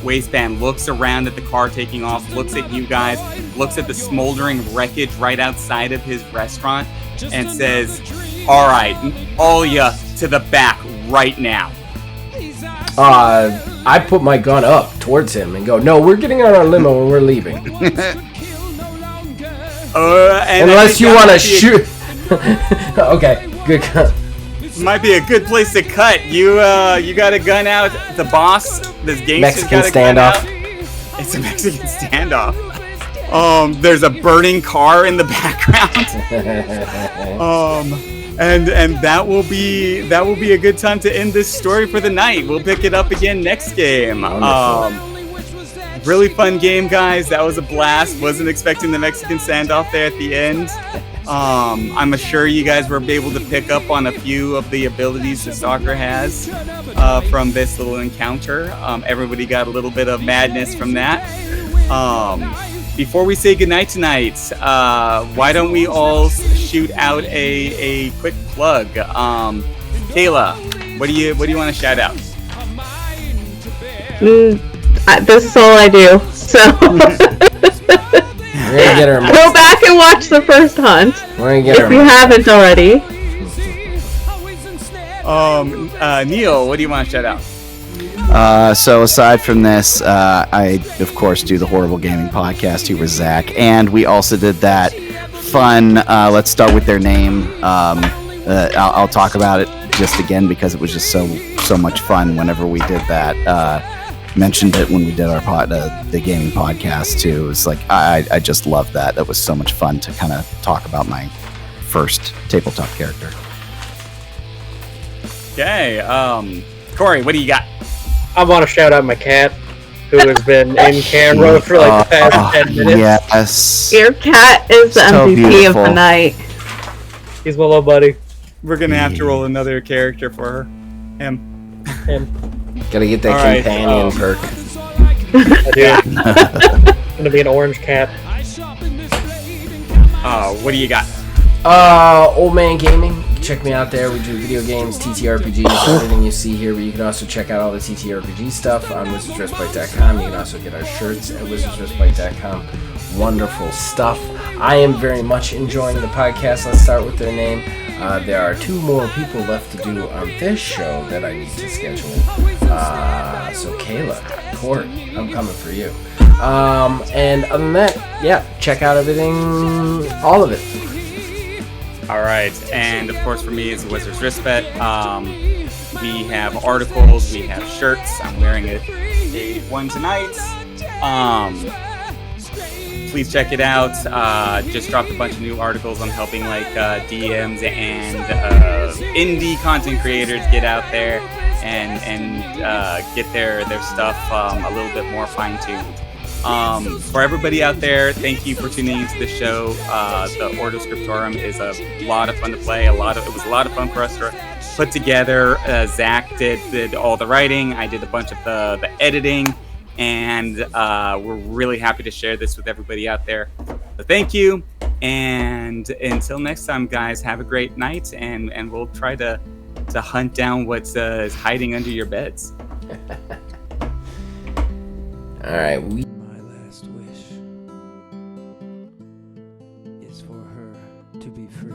waistband, looks around at the car taking off, looks at you guys, looks at the smoldering wreckage right outside of his restaurant, and says, "All right, all ya to the back right now." I put my gun up towards him and go, "No, we're getting on our limo and we're leaving." Unless you want to shoot. Okay, good. Might be a good place to cut. You got a gun out. The boss, this gangster's got a gun out. It's a Mexican standoff. There's a burning car in the background. And that will be a good time to end this story for the night. We'll pick it up again next game. Really fun game, guys. That was a blast. Wasn't expecting the Mexican standoff there at the end. I'm sure you guys were able to pick up on a few of the abilities that Stalker has from this little encounter. Everybody got a little bit of madness from that. Before we say goodnight tonight, why don't we all shoot out a quick plug? Kayla, what do you want to shout out? This is all I do. So go back and watch the first hunt if you haven't already. Neil, what do you want to shout out? So aside from this, I of course do the Horrible Gaming Podcast here with Zach, and we also did that fun. Let's start with their name. I'll talk about it just again because it was just so much fun whenever we did that. Mentioned it when we did our the gaming podcast too. It was like I just loved that. That was so much fun to kind of talk about my first tabletop character. Okay, Corey, what do you got? I want to shout out my cat, who has been in camera for like the past 10 minutes. Yes. Your cat is the So MVP beautiful. of the night. He's my little buddy. We're gonna have to roll another character for her. Him. Gotta get that All companion right, perk. I do. It's gonna be an orange cat. What do you got? Old Man Gaming. Check me out there. We do video games, TTRPGs, everything you see here. But you can also check out all the TTRPG stuff on wizardsrespite.com. You can also get our shirts at wizardsrespite.com. Wonderful stuff. I am very much enjoying the podcast. Let's start with their name. There are 2 more people left to do on this show that I need to schedule. So Kayla, Court, I'm coming for you. And other than that, yeah, check out everything, all of it. All right, and of course for me it's Wizards Respect. We have articles, we have shirts. I'm wearing a one tonight. Please check it out. Just dropped a bunch of new articles on helping DMs and indie content creators get out there and get their stuff a little bit more fine-tuned. For everybody out there, thank you for tuning into the show. The Ordo Scriptorium is a lot of fun to play. It was a lot of fun for us to put together. Zach did all the writing. I did a bunch of the editing. And we're really happy to share this with everybody out there. So thank you. And until next time, guys, have a great night. And we'll try to hunt down what's hiding under your beds. All right. My last wish is for her to be free.